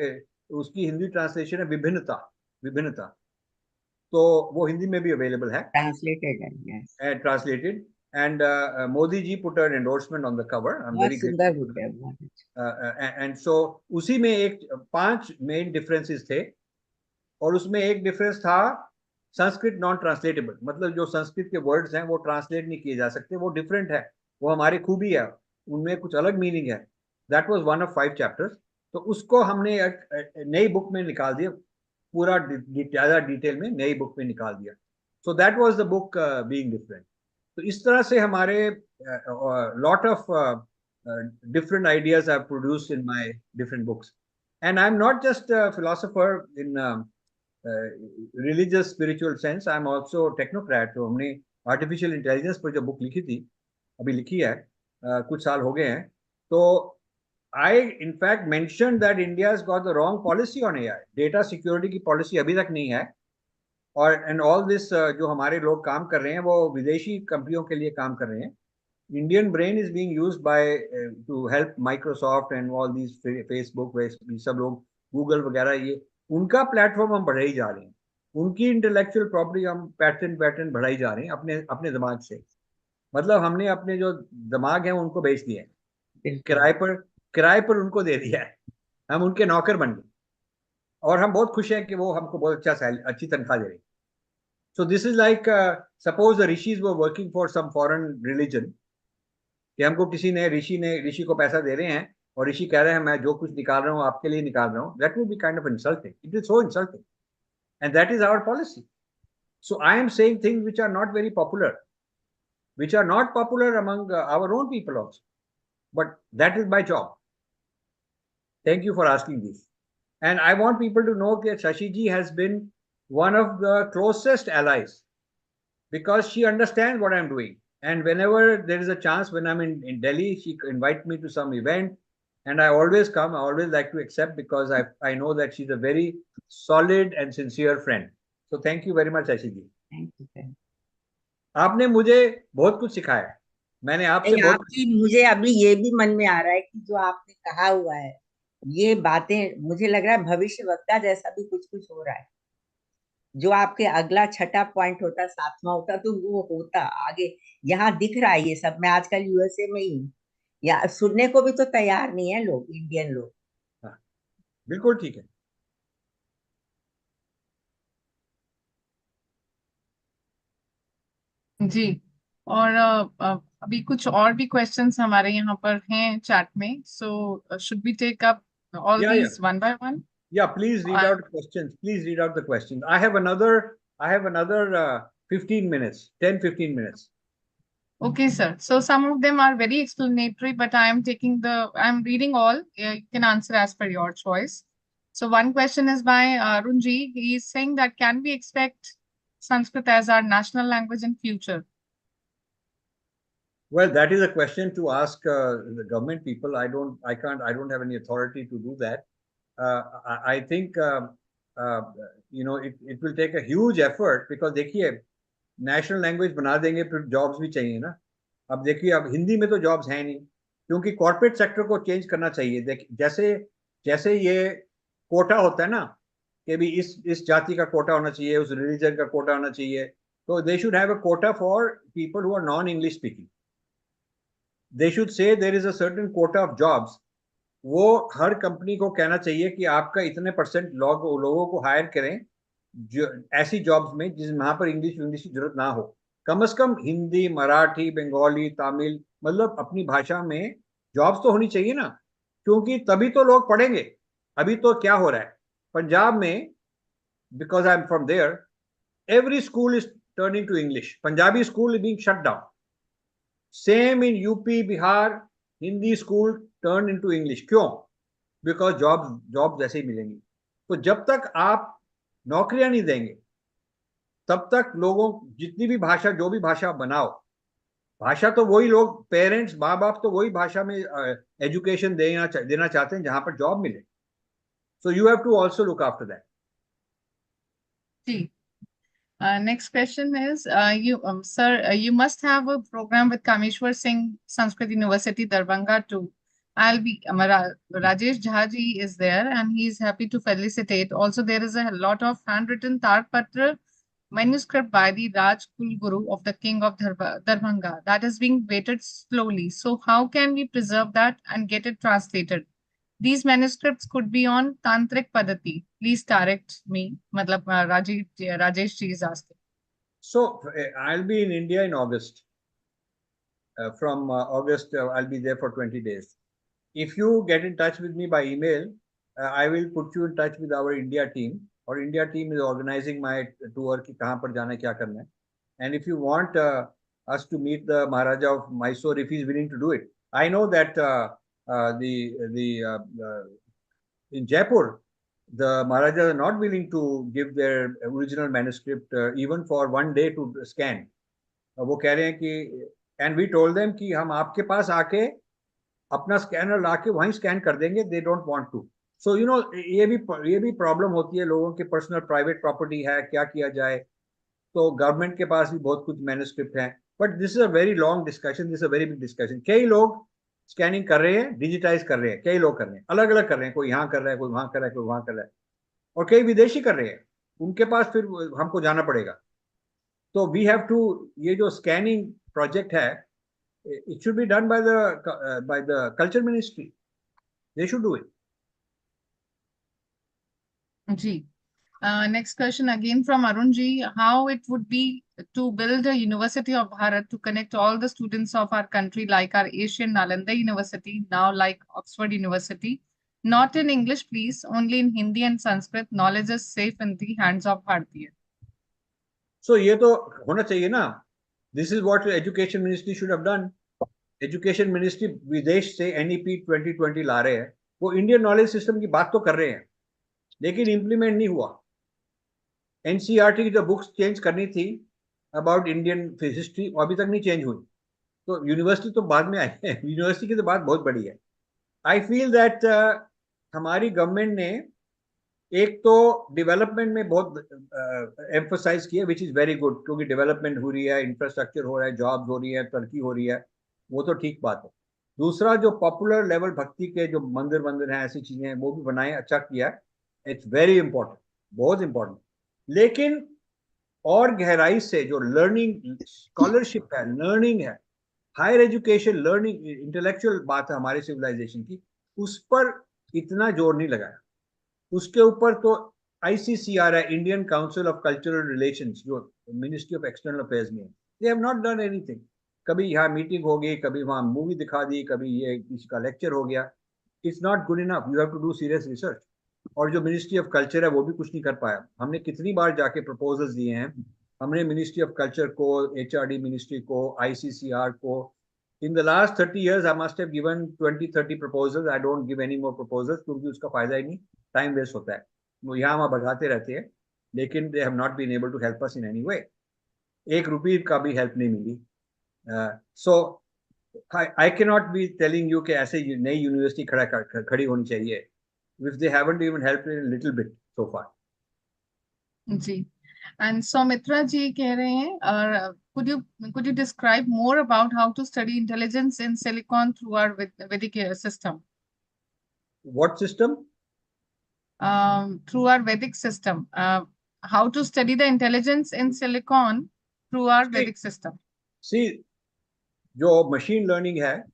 उसकी हिंदी ट्रांसलेशन है विभिन्नता. विभिन्नता तो वो हिंदी में भी अवेलेबल है, translated, and Modi ji put an endorsement on the cover. I'm very grateful. And so उसी में एक 5 मेन डिफरेंसेस थे, और उसमें एक डिफरेंस था संस्कृत नॉन ट्रांसलेटेबल. मतलब जो संस्कृत के वर्ड्स हैं वो ट्रांसलेट नहीं किए जा सकते, वो डिफरेंट है, वो हमारी खूबी है, उनमें कुछ अलग मीनिंग है. That was one of 5 chapters. तो उसको हमने नई बुक में निकाल दिया, पूरा ज़्यादा डिटेल में नई बुक में निकाल दिया. So that was the book being different. तो इस तरह से हमारे lot of different ideas are produced in my different books. And I'm not just a philosopher in religious spiritual sense, I'm also a technocrat. तो हमने artificial intelligence पर जो book लिखी थी, अभी लिखी है, कुछ साल हो गए हैं. तो I in fact mentioned that India has got the wrong policy on AI. Data security की policy अभी तक नहीं है, और and all this जो हमारे लोग काम कर रहे हैं वो विदेशी कंपनियों के लिए काम कर रहे हैं. Indian brain is being used by to help Microsoft and all these Facebook, सब लोग Google वगैरह, ये उनका प्लेटफॉर्म हम बढ़ाई जा रहे हैं, उनकी इंटेलेक्चुअल प्रॉपर्टी हम पैटर्न बढ़ाई जा रहे हैं अपने दिमाग से. मतलब हमने अपने जो दिमाग है उनको बेच दिए हैं, किराए पर उनको दे दिया है, हम उनके नौकर बन गए, और हम बहुत खुश हैं कि वो हमको बहुत अच्छी तनख्वाह दे रहे हैं. So this is like suppose the rishis were working for some foreign religion, कि हमको किसी ने ऋषि को पैसा दे रहे हैं, और ऋषि कह रहे हैं मैं जो कुछ निकाल रहा हूँ आपके लिए निकाल रहा हूँ. That would be kind of insulting. It is so insulting, and that is our policy. So I am saying things which are not very popular, which are not popular among our own people also. But that is my job. Thank you for asking this. And I want people to know that Shashi ji has been one of the closest allies, because she understands what I'm doing. And whenever there is a chance, when I'm in Delhi, she invites me to some event, and I always come. I always like to accept, because I know that she's a very solid and sincere friend. So thank you very much, Shashi ji. Thank you, sir. आपने मुझे बहुत कुछ सिखाया. मैंने आपसे बहुत मुझे अभी ये भी मन में आ रहा है कि जो आपने कहा हुआ है, ये बातें मुझे लग रहा है भविष्य वक्ता जैसा भी कुछ कुछ हो रहा है. जो आपके अगला 6ठा पॉइंट होता, 7वां होता, तो वो होता आगे. यहाँ दिख रहा है ये सब. मैं आजकल यूएसए में ही हूँ, या सुनने को भी तो तैयार नहीं है लोग, इंडियन लोग. हाँ, बिल्कुल ठीक है. जी. और अभी कुछ और भी क्वेश्चंस हमारे यहाँ पर हैं चैट में. So should we take up all these one by one? Yeah, please read out questions. Please read out the questions. I have another 15 minutes, 10-15 minutes. Okay, sir. So some of them are very explanatory, but I'm reading all. You can answer as per your choice. So one question is by Arunji. He is saying that can we expect Sanskrit as our national language in future? Well, that is a question to ask the government people. I don't have any authority to do that. I think it will take a huge effort because देखिए national language बना देंगे फिर jobs भी चाहिए ना. अब देखिए अब हिंदी में तो जॉब्स हैं नहीं क्योंकि कॉर्पोरेट सेक्टर को चेंज करना चाहिए. जैसे जैसे ये कोटा होता है ना कि भी इस जाति का कोटा होना चाहिए, उस रिलीजन का कोटा होना चाहिए, तो they should have a quota for people who are non English speaking. They should say there is a certain quota of jobs. वो हर कंपनी को कहना चाहिए कि आपका इतने परसेंट लोगों को हायर करें जो ऐसी जॉब्स में जिस वहां पर इंग्लिश इंग्लिश की जरूरत ना हो. कम से कम हिंदी, मराठी, बंगाली, तमिल, मतलब अपनी भाषा में जॉब्स तो होनी चाहिए ना, क्योंकि तभी तो लोग पढ़ेंगे. अभी तो क्या हो रहा है पंजाब में, because I am from there, every school is turning to English. Punjabi school is being shut down. Same in UP, Bihar, Hindi school turned into English. क्यों? Because jobs ऐसे ही मिलेंगी. तो जब तक आप नौकरियां नहीं देंगे तब तक लोगों जितनी भी भाषा जो भी भाषा बनाओ, भाषा तो वही लोग पेरेंट्स माँ बाप तो वही भाषा में एजुकेशन देना चाहते हैं जहां पर जॉब मिले. So you have to also look after that. जी. Next question is, sir, you must have a program with Kameshwar Singh Sanskrit University, Darbhanga too. Rajesh Jhaji is there and he is happy to felicitate. Also, there is a lot of handwritten Tarpatra manuscript by the Raj Kulguru of the King of Darbhanga that is being waited slowly. So how can we preserve that and get it translated? These manuscripts could be on Tantric Padati. Please direct me. Matlab, Rajesh ji is asking. So I'll be in India in August. From August, I'll be there for 20 days. If you get in touch with me by email, I will put you in touch with our India team. Or India team is organizing my tour कि कहाँ पर जाना है, क्या करना है. And if you want us to meet the Maharaja of Mysore, if he's willing to do it, I know that in Jaipur, the Maharajas are not willing to give their original manuscript even for one day to scan. वो कह रहे हैं कि and we told them कि हम आपके पास आके अपना स्कैनर लाके वहीं स्कैन कर देंगे. They don't want to. So you know ये भी प्रॉब्लम होती है. लोगों के पर्सनल प्राइवेट प्रॉपर्टी है, क्या किया जाए. तो गवर्नमेंट के पास भी बहुत कुछ मैन्युस्क्रिप्ट है. But this is a very long discussion, this is a very big discussion. कई लोग स्कैनिंग कर रहे हैं, डिजिटाइज कर रहे हैं, कई लोग कर रहे हैं, अलग अलग कर रहे हैं. कोई यहाँ कर रहा है, कोई वहां कर रहा है, कोई वहां कर रहा है, और कई विदेशी कर रहे हैं. उनके पास फिर हमको जाना पड़ेगा. तो वी हैव टू, ये जो स्कैनिंग प्रोजेक्ट है, it should be done by the culture ministry. They should do it. Ji. Next question again from Arun ji. How it would be to build a University of Bharat to connect all the students of our country, like our Asian Nalanda University, now like Oxford University, not in English, please, only in Hindi and Sanskrit. Knowledge is safe in the hands of Bharatiya. So ये तो होना चाहिए ना. This is what the education ministry should have done. Education ministry विदेश से NEP 2020 ला रहे हैं. वो इंडियन नॉलेज सिस्टम की बात तो कर रहे हैं लेकिन इम्प्लीमेंट नहीं हुआ. NCERT की जो बुक्स चेंज करनी थी अबाउट इंडियन हिस्ट्री, अभी तक नहीं चेंज हुई. तो यूनिवर्सिटी तो बाद में आई है. यूनिवर्सिटी की तो बात बहुत बड़ी है. आई फील दैट हमारी गवर्नमेंट ने एक तो डेवलपमेंट में बहुत एम्फोसाइज किया, विच इज वेरी गुड, क्योंकि डेवलपमेंट हो रही है, इंफ्रास्ट्रक्चर हो रहा है, जॉब्स हो रही है, तरक्की हो रही है, वो तो ठीक बात है. दूसरा जो पॉपुलर लेवल भक्ति के जो मंदिर हैं, ऐसी चीजें हैं, वो भी बनाए, अच्छा किया है. इट्स वेरी इंपॉर्टेंट, बहुत इंपॉर्टेंट. लेकिन और गहराई से जो लर्निंग स्कॉलरशिप है, लर्निंग है, हायर एजुकेशन, लर्निंग, इंटेलेक्चुअल बात है हमारे सिविलाइजेशन की, उस पर इतना जोर नहीं लगाया. उसके ऊपर तो ICCR है, Indian council of cultural relations, जो मिनिस्ट्री ऑफ एक्सटर्नल अफेयर्स में है. They have not done anything. कभी यहाँ मीटिंग हो गई, कभी वहाँ मूवी दिखा दी, कभी ये किसी का लेक्चर हो गया. It's not good enough. You have to do serious research. और जो मिनिस्ट्री ऑफ कल्चर है वो भी कुछ नहीं कर पाया. हमने कितनी बार जाके प्रपोजल्स दिए हैं. हमने मिनिस्ट्री ऑफ कल्चर को, HRD मिनिस्ट्री को, ICCR को, in the last 30 years I must have given 20-30 proposals. I don't give any more proposals क्योंकि उसका फायदा ही नहीं, टाइम वेस्ट होता है. वो यहाँ वहाँ बढ़ाते रहते हैं, लेकिन they have not been able to help us in any way. ₹1 का भी हेल्प नहीं मिली. So I cannot be telling you कि ऐसे नई यूनिवर्सिटी खड़ी होनी चाहिए. if they haven't even helped in a little bit so far. Ji. And Soumitra ji कह रहे हैं, could you describe more about how to study intelligence in Silicon through our Vedic system? What system? Through our Vedic system. How to study the intelligence in Silicon through our Vedic system. See, जो machine learning है,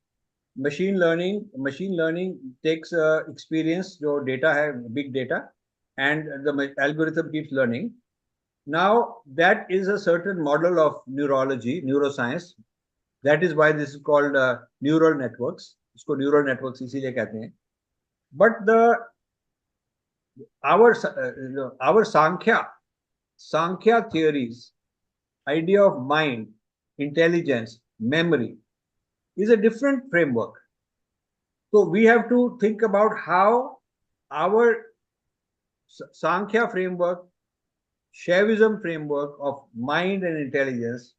machine learning takes experience, जो data है, big data, and the algorithm keeps learning. Now, that is a certain model of neurology, neuroscience. That is why this is called neural networks. इसको neural networks इसीलिए कहते हैं. But our Sankhya theories, idea of mind, intelligence, memory, is a different framework. So we have to think about how our Sankhya framework, Shaivism framework of mind and intelligence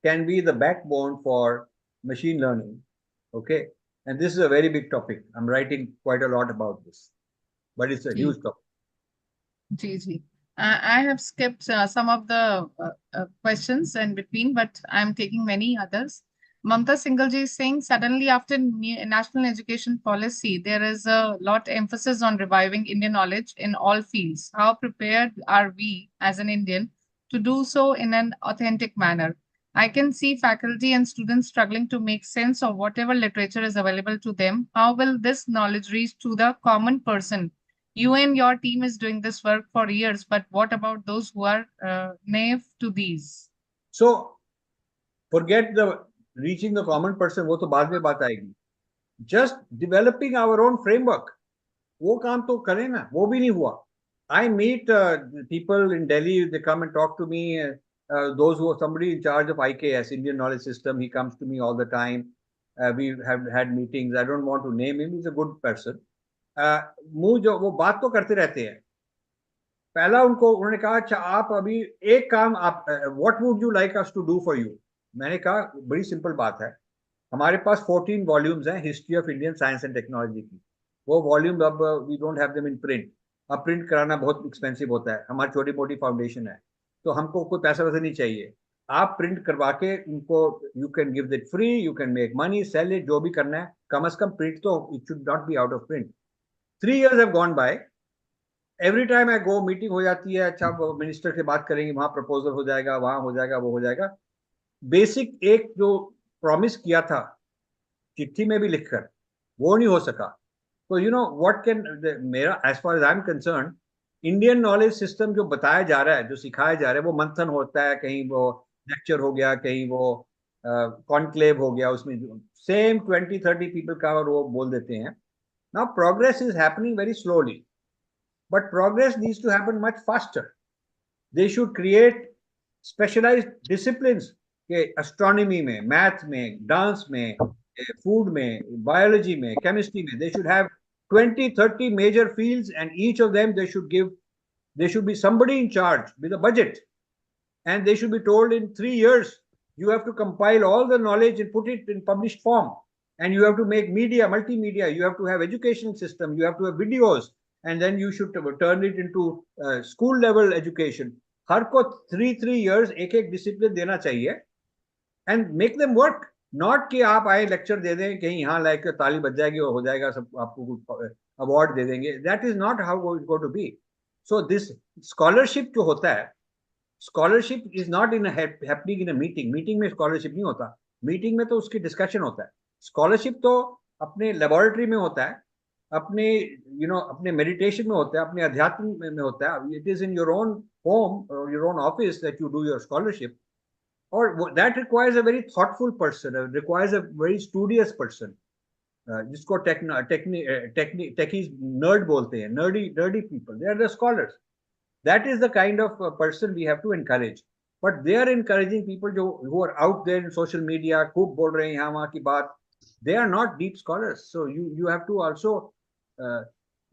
can be the backbone for machine learning. Okay. And this is a very big topic. I'm writing quite a lot about this, but it's a huge topic. Ji. I have skipped some of the questions in between, but I'm taking many others. Mamta Singhal is saying, suddenly after national education policy, there is a lot emphasis on reviving Indian knowledge in all fields. How prepared are we as an Indian to do so in an authentic manner? I can see faculty and students struggling to make sense of whatever literature is available to them. How will this knowledge reach to the common person? You and your team is doing this work for years, but what about those who are naive to these? So forget the reaching the common person, वो तो बाद में बात आएगी. Just developing our own framework, वो काम तो करें ना, वो भी नहीं हुआ. I meet people in Delhi, they come and talk to me. Those who are somebody in charge of IKS, Indian Knowledge System, he comes to me all the time. We have had meetings. I don't want to name him. He's a good person. वो बात तो करते रहते हैं. पहला उन्होंने कहा, अच्छा आप अभी एक काम आप what would you like us to do for you. मैंने कहा बड़ी सिंपल बात है, हमारे पास 14 वॉल्यूम्स हैं history of Indian science and technology की. वो वॉल्यूम अब we don't have them in print. अब प्रिंट कराना बहुत एक्सपेंसिव होता है, हमारी छोटी मोटी फाउंडेशन है, तो हमको कोई पैसा वैसा नहीं चाहिए. आप प्रिंट करवा के उनको, you can give it free, you can make money, sell it, जो भी करना है, कम से कम प्रिंट तो it should not be out of print. 3 years have gone by. Every time I go, meeting हो जाती है, अच्छा मिनिस्टर से बात करेंगे, वहां प्रपोजल हो जाएगा, वहां हो जाएगा, वो हो जाएगा. बेसिक एक जो प्रॉमिस किया था चिट्ठी में भी लिखकर, वो नहीं हो सका. तो यू नो व्हाट कैन मेरा, as far as I am concerned, Indian knowledge system जो बताया जा रहा है, जो सिखाया जा रहा है, वो मंथन होता है, कहीं वो लेक्चर हो गया, कहीं वो कॉन्क्लेव हो गया, उसमें सेम 20-30 पीपल का वो बोल देते हैं. Now progress is happening very slowly, but progress needs to happen much faster. They should create specialized disciplines, astronomy में, math में, dance में, food में, biology में, chemistry में. They should have 20-30 major fields, and each of them there should be somebody in charge with a budget, and they should be told in 3 years you have to compile all the knowledge and put it in published form, and you have to make media, multimedia, you have to have education system, you have to have videos, and then you should turn it into school level education. हर को 3 years एक discipline देना चाहिए, and make them work. Not कि आप आए lecture दे दें, कहीं यहाँ लाइक ताली बज जाएगी और हो जाएगा, सब आपको अवार्ड दे देंगे. That is not how it's going to be. So this scholarship जो होता है, scholarship is not happening in a meeting. Meeting में scholarship नहीं होता. Meeting में तो उसकी discussion होता है. Scholarship तो अपने laboratory में होता है, अपने अपने मेडिटेशन में होता है, अपने अध्यात्म में होता है. It is in your own home और your own office that you do your scholarship, और that requires a very thoughtful person, requires a very studious person, जिसको टेकीज नर्ड बोलते हैं, nerdy people, they are the scholars. That is the kind of person we have to encourage. But they are encouraging people जो who are out there in social media, खूब बोल रहे हैं यहाँ वहाँ की बात. They are not deep scholars. So you have to also,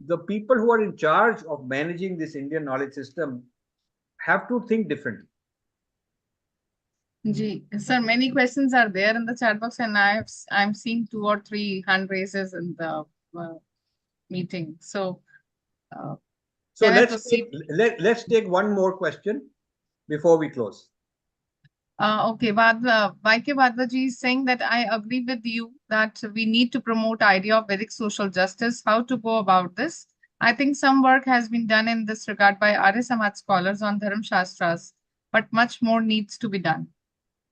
the people who are in charge of managing this Indian knowledge system have to think differently. Ji, sir, many questions are there in the chat box, and I'm seeing 2 or 3 hand raises in the meeting. So Uh, So can I let's proceed? let's take one more question before we close. Okay, YK Bhadwaji is saying that I agree with you that we need to promote idea of Vedic social justice. How to go about this? I think some work has been done in this regard by Arya Samaj scholars on Dharam Shastras, but much more needs to be done.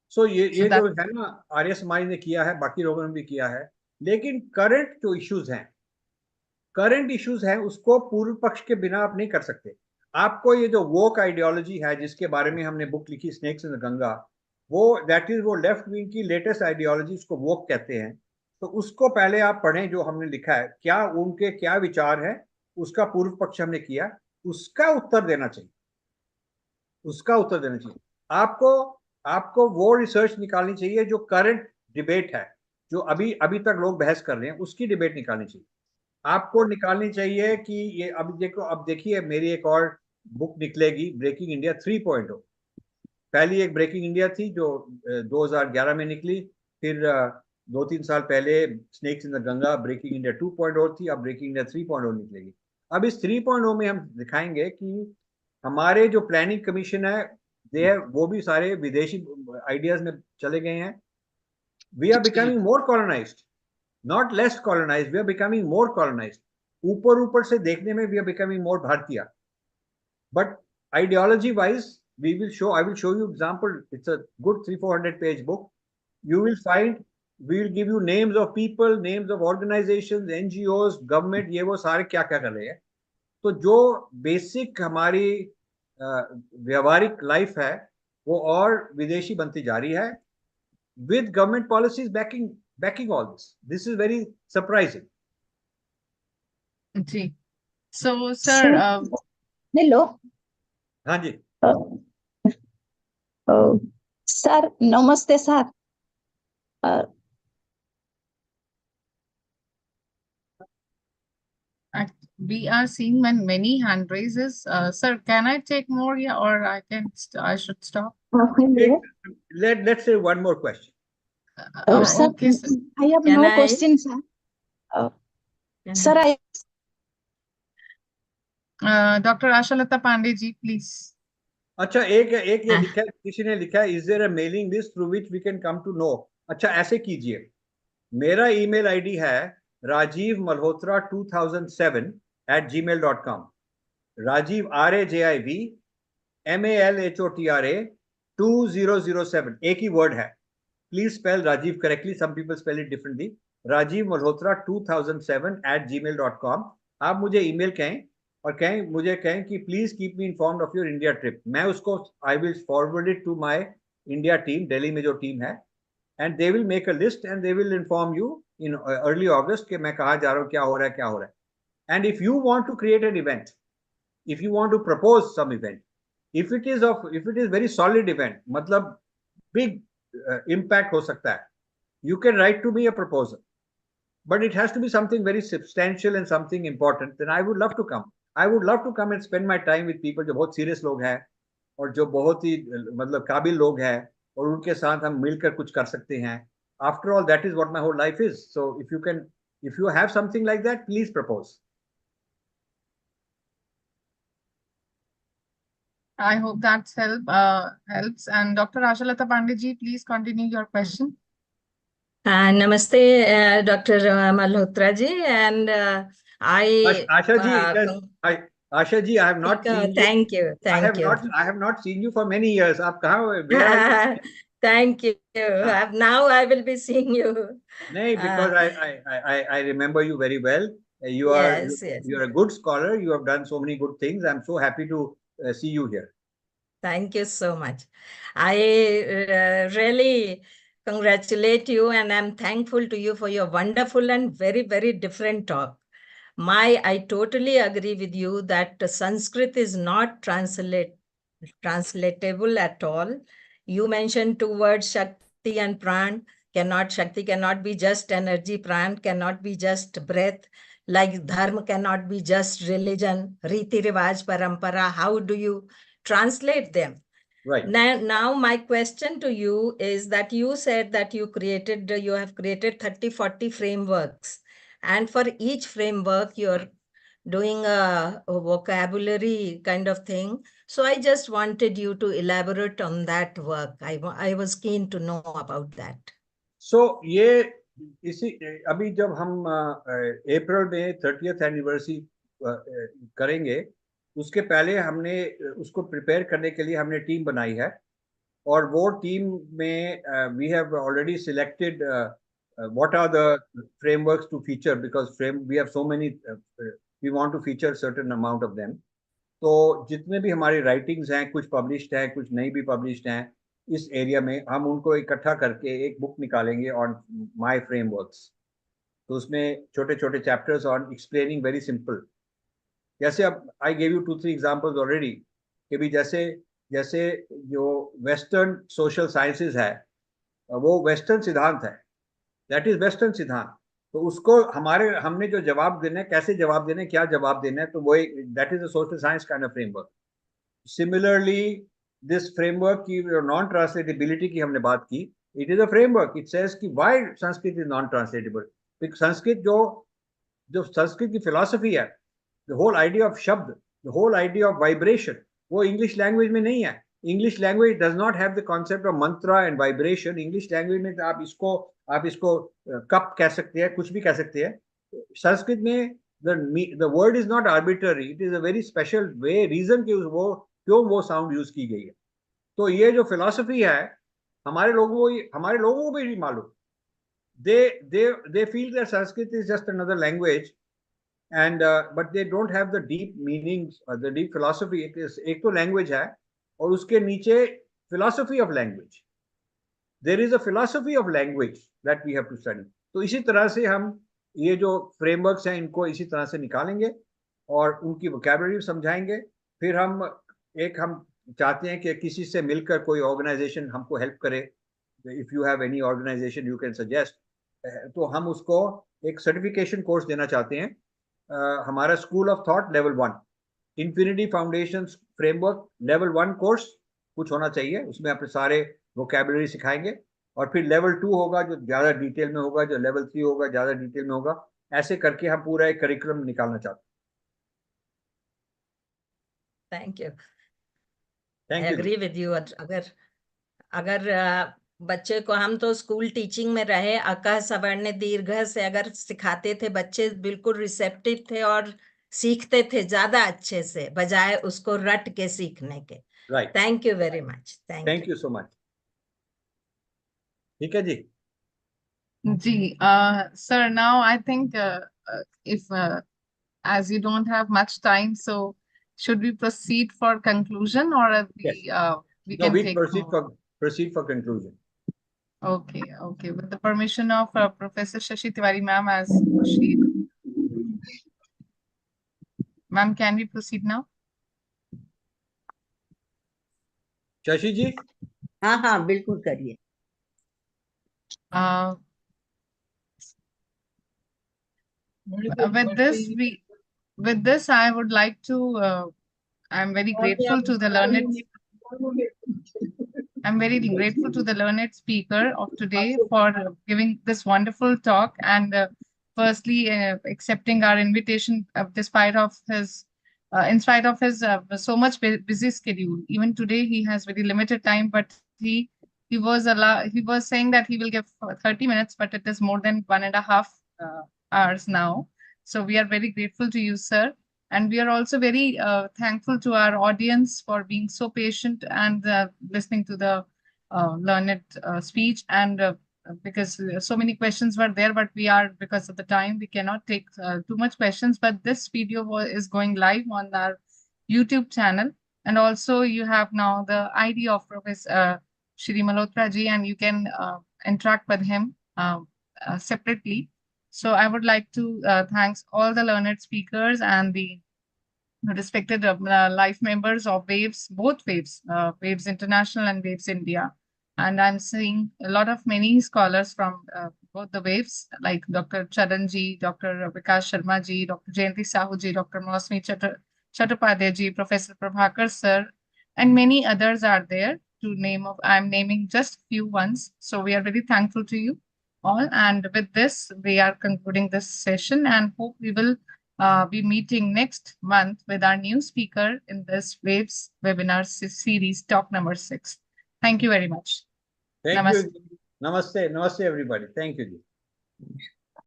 So So ये जो that है ना, आर्य समाज ने किया है, बाकी लोगों ने भी किया है, लेकिन करंट जो इश्यूज हैं उसको पूर्व पक्ष के बिना आप नहीं कर सकते। आपको ये जो वोक आइडियोलॉजी है जिसके बारे में हमने बुक लिखी स्नेक्स इन द गंगा, वो लेफ्ट विंग की लेटेस्ट आइडियोलॉजी, उसको वोक कहते हैं। तो उसको पहले आप पढ़ें जो हमने लिखा है, क्या उनके क्या विचार है, उसका पूर्व पक्ष हमने किया, उसका उत्तर देना चाहिए, उसका उत्तर देना चाहिए। आपको आपको वो रिसर्च निकालनी चाहिए जो करंट डिबेट है, जो अभी अभी तक लोग बहस कर रहे हैं, उसकी डिबेट निकालनी चाहिए। आपको निकालनी चाहिए कि ये अब देखिए मेरी एक और बुक निकलेगी, ब्रेकिंग इंडिया 3.0। पहली एक ब्रेकिंग इंडिया थी जो 2011 में निकली, फिर 2-3 साल पहले snakes in the Ganga breaking India 2.0 थी, अब ब्रेकिंग इंडिया 3.0 निकलेगी। अब इस 3.0 में हम दिखाएंगे कि हमारे जो प्लानिंग कमीशन है वो भी सारे विदेशी आइडियाज में चले गए हैं। We are becoming more colonised, not less colonised, we are becoming more colonised. ऊपर से देखने में वी आर बिकमिंग मोर भारतीय, but ideology wise I will show you example. It's a good 300-400 page book. You will find, we will give you names of people, names of organizations, NGOs, government, ये वो सारे क्या क्या कर रहे हैं। तो जो बेसिक हमारी व्यवहारिक लाइफ है वो और विदेशी बनती जा रही है, with government policies backing all this. This is very surprising. जी, so sir, हेलो हाँ जी, sir, namaste sir. we are seeing many hand raises. Sir, can I take more, yeah, or I should stop? let's say one more question. Sir, Okay, sir. I have Can no I? question, sir. Sir, Dr. Ashalata Pandey ji, please. अच्छा, एक ये लिखा है, किसी ने लिखा है, is there a mailing list through which we can come to know. अच्छा, ऐसे कीजिए, मेरा ईमेल आईडी है rajiv2007@gmail.com। राजीव RAJIVMALHOTRA 2007, एक ही वर्ड है। Please spell Rajiv correctly, some people spell it differently. Rajiv Malhotra 2007@gmail.com। आप मुझे ईमेल कहें और मुझे कहें कि please keep me informed of your India trip. मैं उसको I will forward it to my India team, Delhi में जो टीम है, and they will make a list and they will inform you in early August कि मैं कहाँ जा रहा हूँ, क्या हो रहा है। And if you want to create an event, if you want to propose some event, if it is very solid event, मतलब big impact हो सकता है, you can write to me a proposal, but it has to be something very substantial and something important, then I would love to come. I would love to come and spend my time with people जो बहुत serious लोग हैं और जो बहुत ही मतलब काबिल लोग हैं, और उनके साथ हम मिलकर कुछ कर सकते हैं। After all, that is what my whole life is. So if you have something like that, please propose. I hope that helps. And Dr. Ashalata Pandey ji, please continue your question. Namaste, Dr. Malhotra ji, and Asha ji, I have not seen you. Thank you. I have not seen you for many years. आप कहाँ हो? Where are you? Thank you. Now I will be seeing you. No, because I remember you very well. You are a good scholar. You have done so many good things. I'm so happy to see you here. Thank you so much. I really congratulate you, and I'm thankful to you for your wonderful and very, very different talk. I totally agree with you that Sanskrit is not translatable at all. You mentioned two words, Shakti and Pran. Shakti cannot be just energy, Pran cannot be just breath, like Dharma cannot be just religion, Riti Rivaj, Parampara. How do you translate them? Right. Now my question to you is that you said that you have created 30-40 frameworks, and for each framework you're doing a vocabulary kind of thing. So I just wanted you to elaborate on that work. I was keen to know about that. So ये इसी अभी जब हम अप्रैल में 30th anniversary करेंगे, उसके पहले हमने उसको प्रिपेयर करने के लिए हमने टीम बनाई है, और वो टीम में we have already selected what are the frameworks to feature, because we have so many, we want to feature certain amount of them. तो जितने भी हमारी राइटिंग्स हैं, कुछ पब्लिश्ड हैं, कुछ नहीं भी पब्लिश्ड हैं, इस एरिया में हम उनको इकट्ठा करके एक बुक निकालेंगे ऑन माय फ्रेमवर्क्स। तो उसमें छोटे छोटे chapters on explaining very simple. जैसे अब I gave you 2-3 examples already, कि भी जैसे जैसे जो वेस्टर्न सोशल साइंसेज है, वो वेस्टर्न सिद्धांत है, दैट इज वेस्टर्न सिद्धांत। तो उसको हमने जो जवाब देना है, कैसे जवाब देना है, क्या जवाब देना है, तो वो that is a social science kind of framework. Similarly this framework की नॉन ट्रांसलेटेबिलिटी की हमने बात की, it is a framework, it says कि why Sanskrit is non translatable. Sanskrit जो संस्कृत की फिलॉसफी है, the whole idea of shabda, the whole idea of vibration, वो इंग्लिश लैंग्वेज में नहीं है। English language does not have the concept of mantra and vibration. English language में आप इसको कप कह सकते हैं, कुछ भी कह सकते हैं। संस्कृत में the word is not arbitrary, it is a very special way, reason कि वो क्यों वो साउंड यूज की गई है। तो ये जो फिलॉसफी है, हमारे लोगों को भी नहीं मालूम। they feel that Sanskrit is just another language, and but they don't have the deep meanings or the deep philosophy. It is एक तो लैंग्वेज है, और उसके नीचे philosophy of language, there is a philosophy of language that we have to study. तो इसी तरह से हम ये जो फ्रेमवर्क्स हैं, इनको इसी तरह से निकालेंगे और उनकी वोकैबुलरी समझाएंगे। फिर हम चाहते हैं कि किसी से मिलकर कोई ऑर्गेनाइजेशन हमको हेल्प करे। If you have any organisation you can suggest, तो हम उसको एक सर्टिफिकेशन कोर्स देना चाहते हैं। हमारा school of thought level 1, infinity foundation framework level 1 course कुछ होना चाहिए, उसमें अपने सारे वोकैबुलरी सिखाएंगे। और फिर लेवल 2 होगा जो ज़्यादा डिटेल में होगा, जो लेवल 3 होगा ज़्यादा डिटेल में होगा। ऐसे करके हम पूरा एक करिकुलम निकालना चाहते हैं। Thank you. Thank I you. Agree with you. अगर बच्चे को, हम तो स्कूल टीचिंग में रहे, अकह सवर्ण दीर्घ से अगर सिखाते थे, बच्चे बिल्कुल रिसेप्टिव थे और सीखते थे ज्यादा अच्छे से, बजाय उसको रट के सीखने के। Right. Thank you very much. Thank you so much. ठीक है जी। Ji, sir, now I think if as you don't have much time, so should we proceed for conclusion, or Yes. we No, can we take proceed for conclusion. Okay, okay. With the permission of Professor Shashi Tiwari ma'am, as she, ma'am, can we proceed now? Shashi जी। हाँ हाँ बिल्कुल करिए। Uh, with this, I would like to. I'm very grateful to the learned. I'm very grateful to the learned speaker of today for giving this wonderful talk, and firstly accepting our invitation despite of his in spite of his so much busy schedule. Even today he has very limited time, but he was saying that he will give 30 minutes, but it is more than 1.5 hours now. So we are very grateful to you, sir. And we are also very thankful to our audience for being so patient and listening to the learned speech. And because so many questions were there, but because of the time, we cannot take too much questions. But this video is going live on our YouTube channel. And also you have now the ID of Professor Shri Malhotra ji, and you can interact with him separately. So I would like to thanks all the learned speakers and the respected life members of Waves, both Waves, Waves International and Waves India. And I'm seeing a lot of many scholars from both the Waves, like Dr. Charanji, Dr. Vikas Sharma ji, Dr. Jayanti Sahu ji, Dr. Mosmi Chattopadhyay ji, Professor Prabhakar sir, and many others are there to name of. I'm naming just few ones. So we are very thankful to you all. And with this, we are concluding this session and hope we will be meeting next month with our new speaker in this Waves webinar series, talk number 6. Thank you very much. Thank Namaste. you. Namaste. Namaste, everybody. Thank you.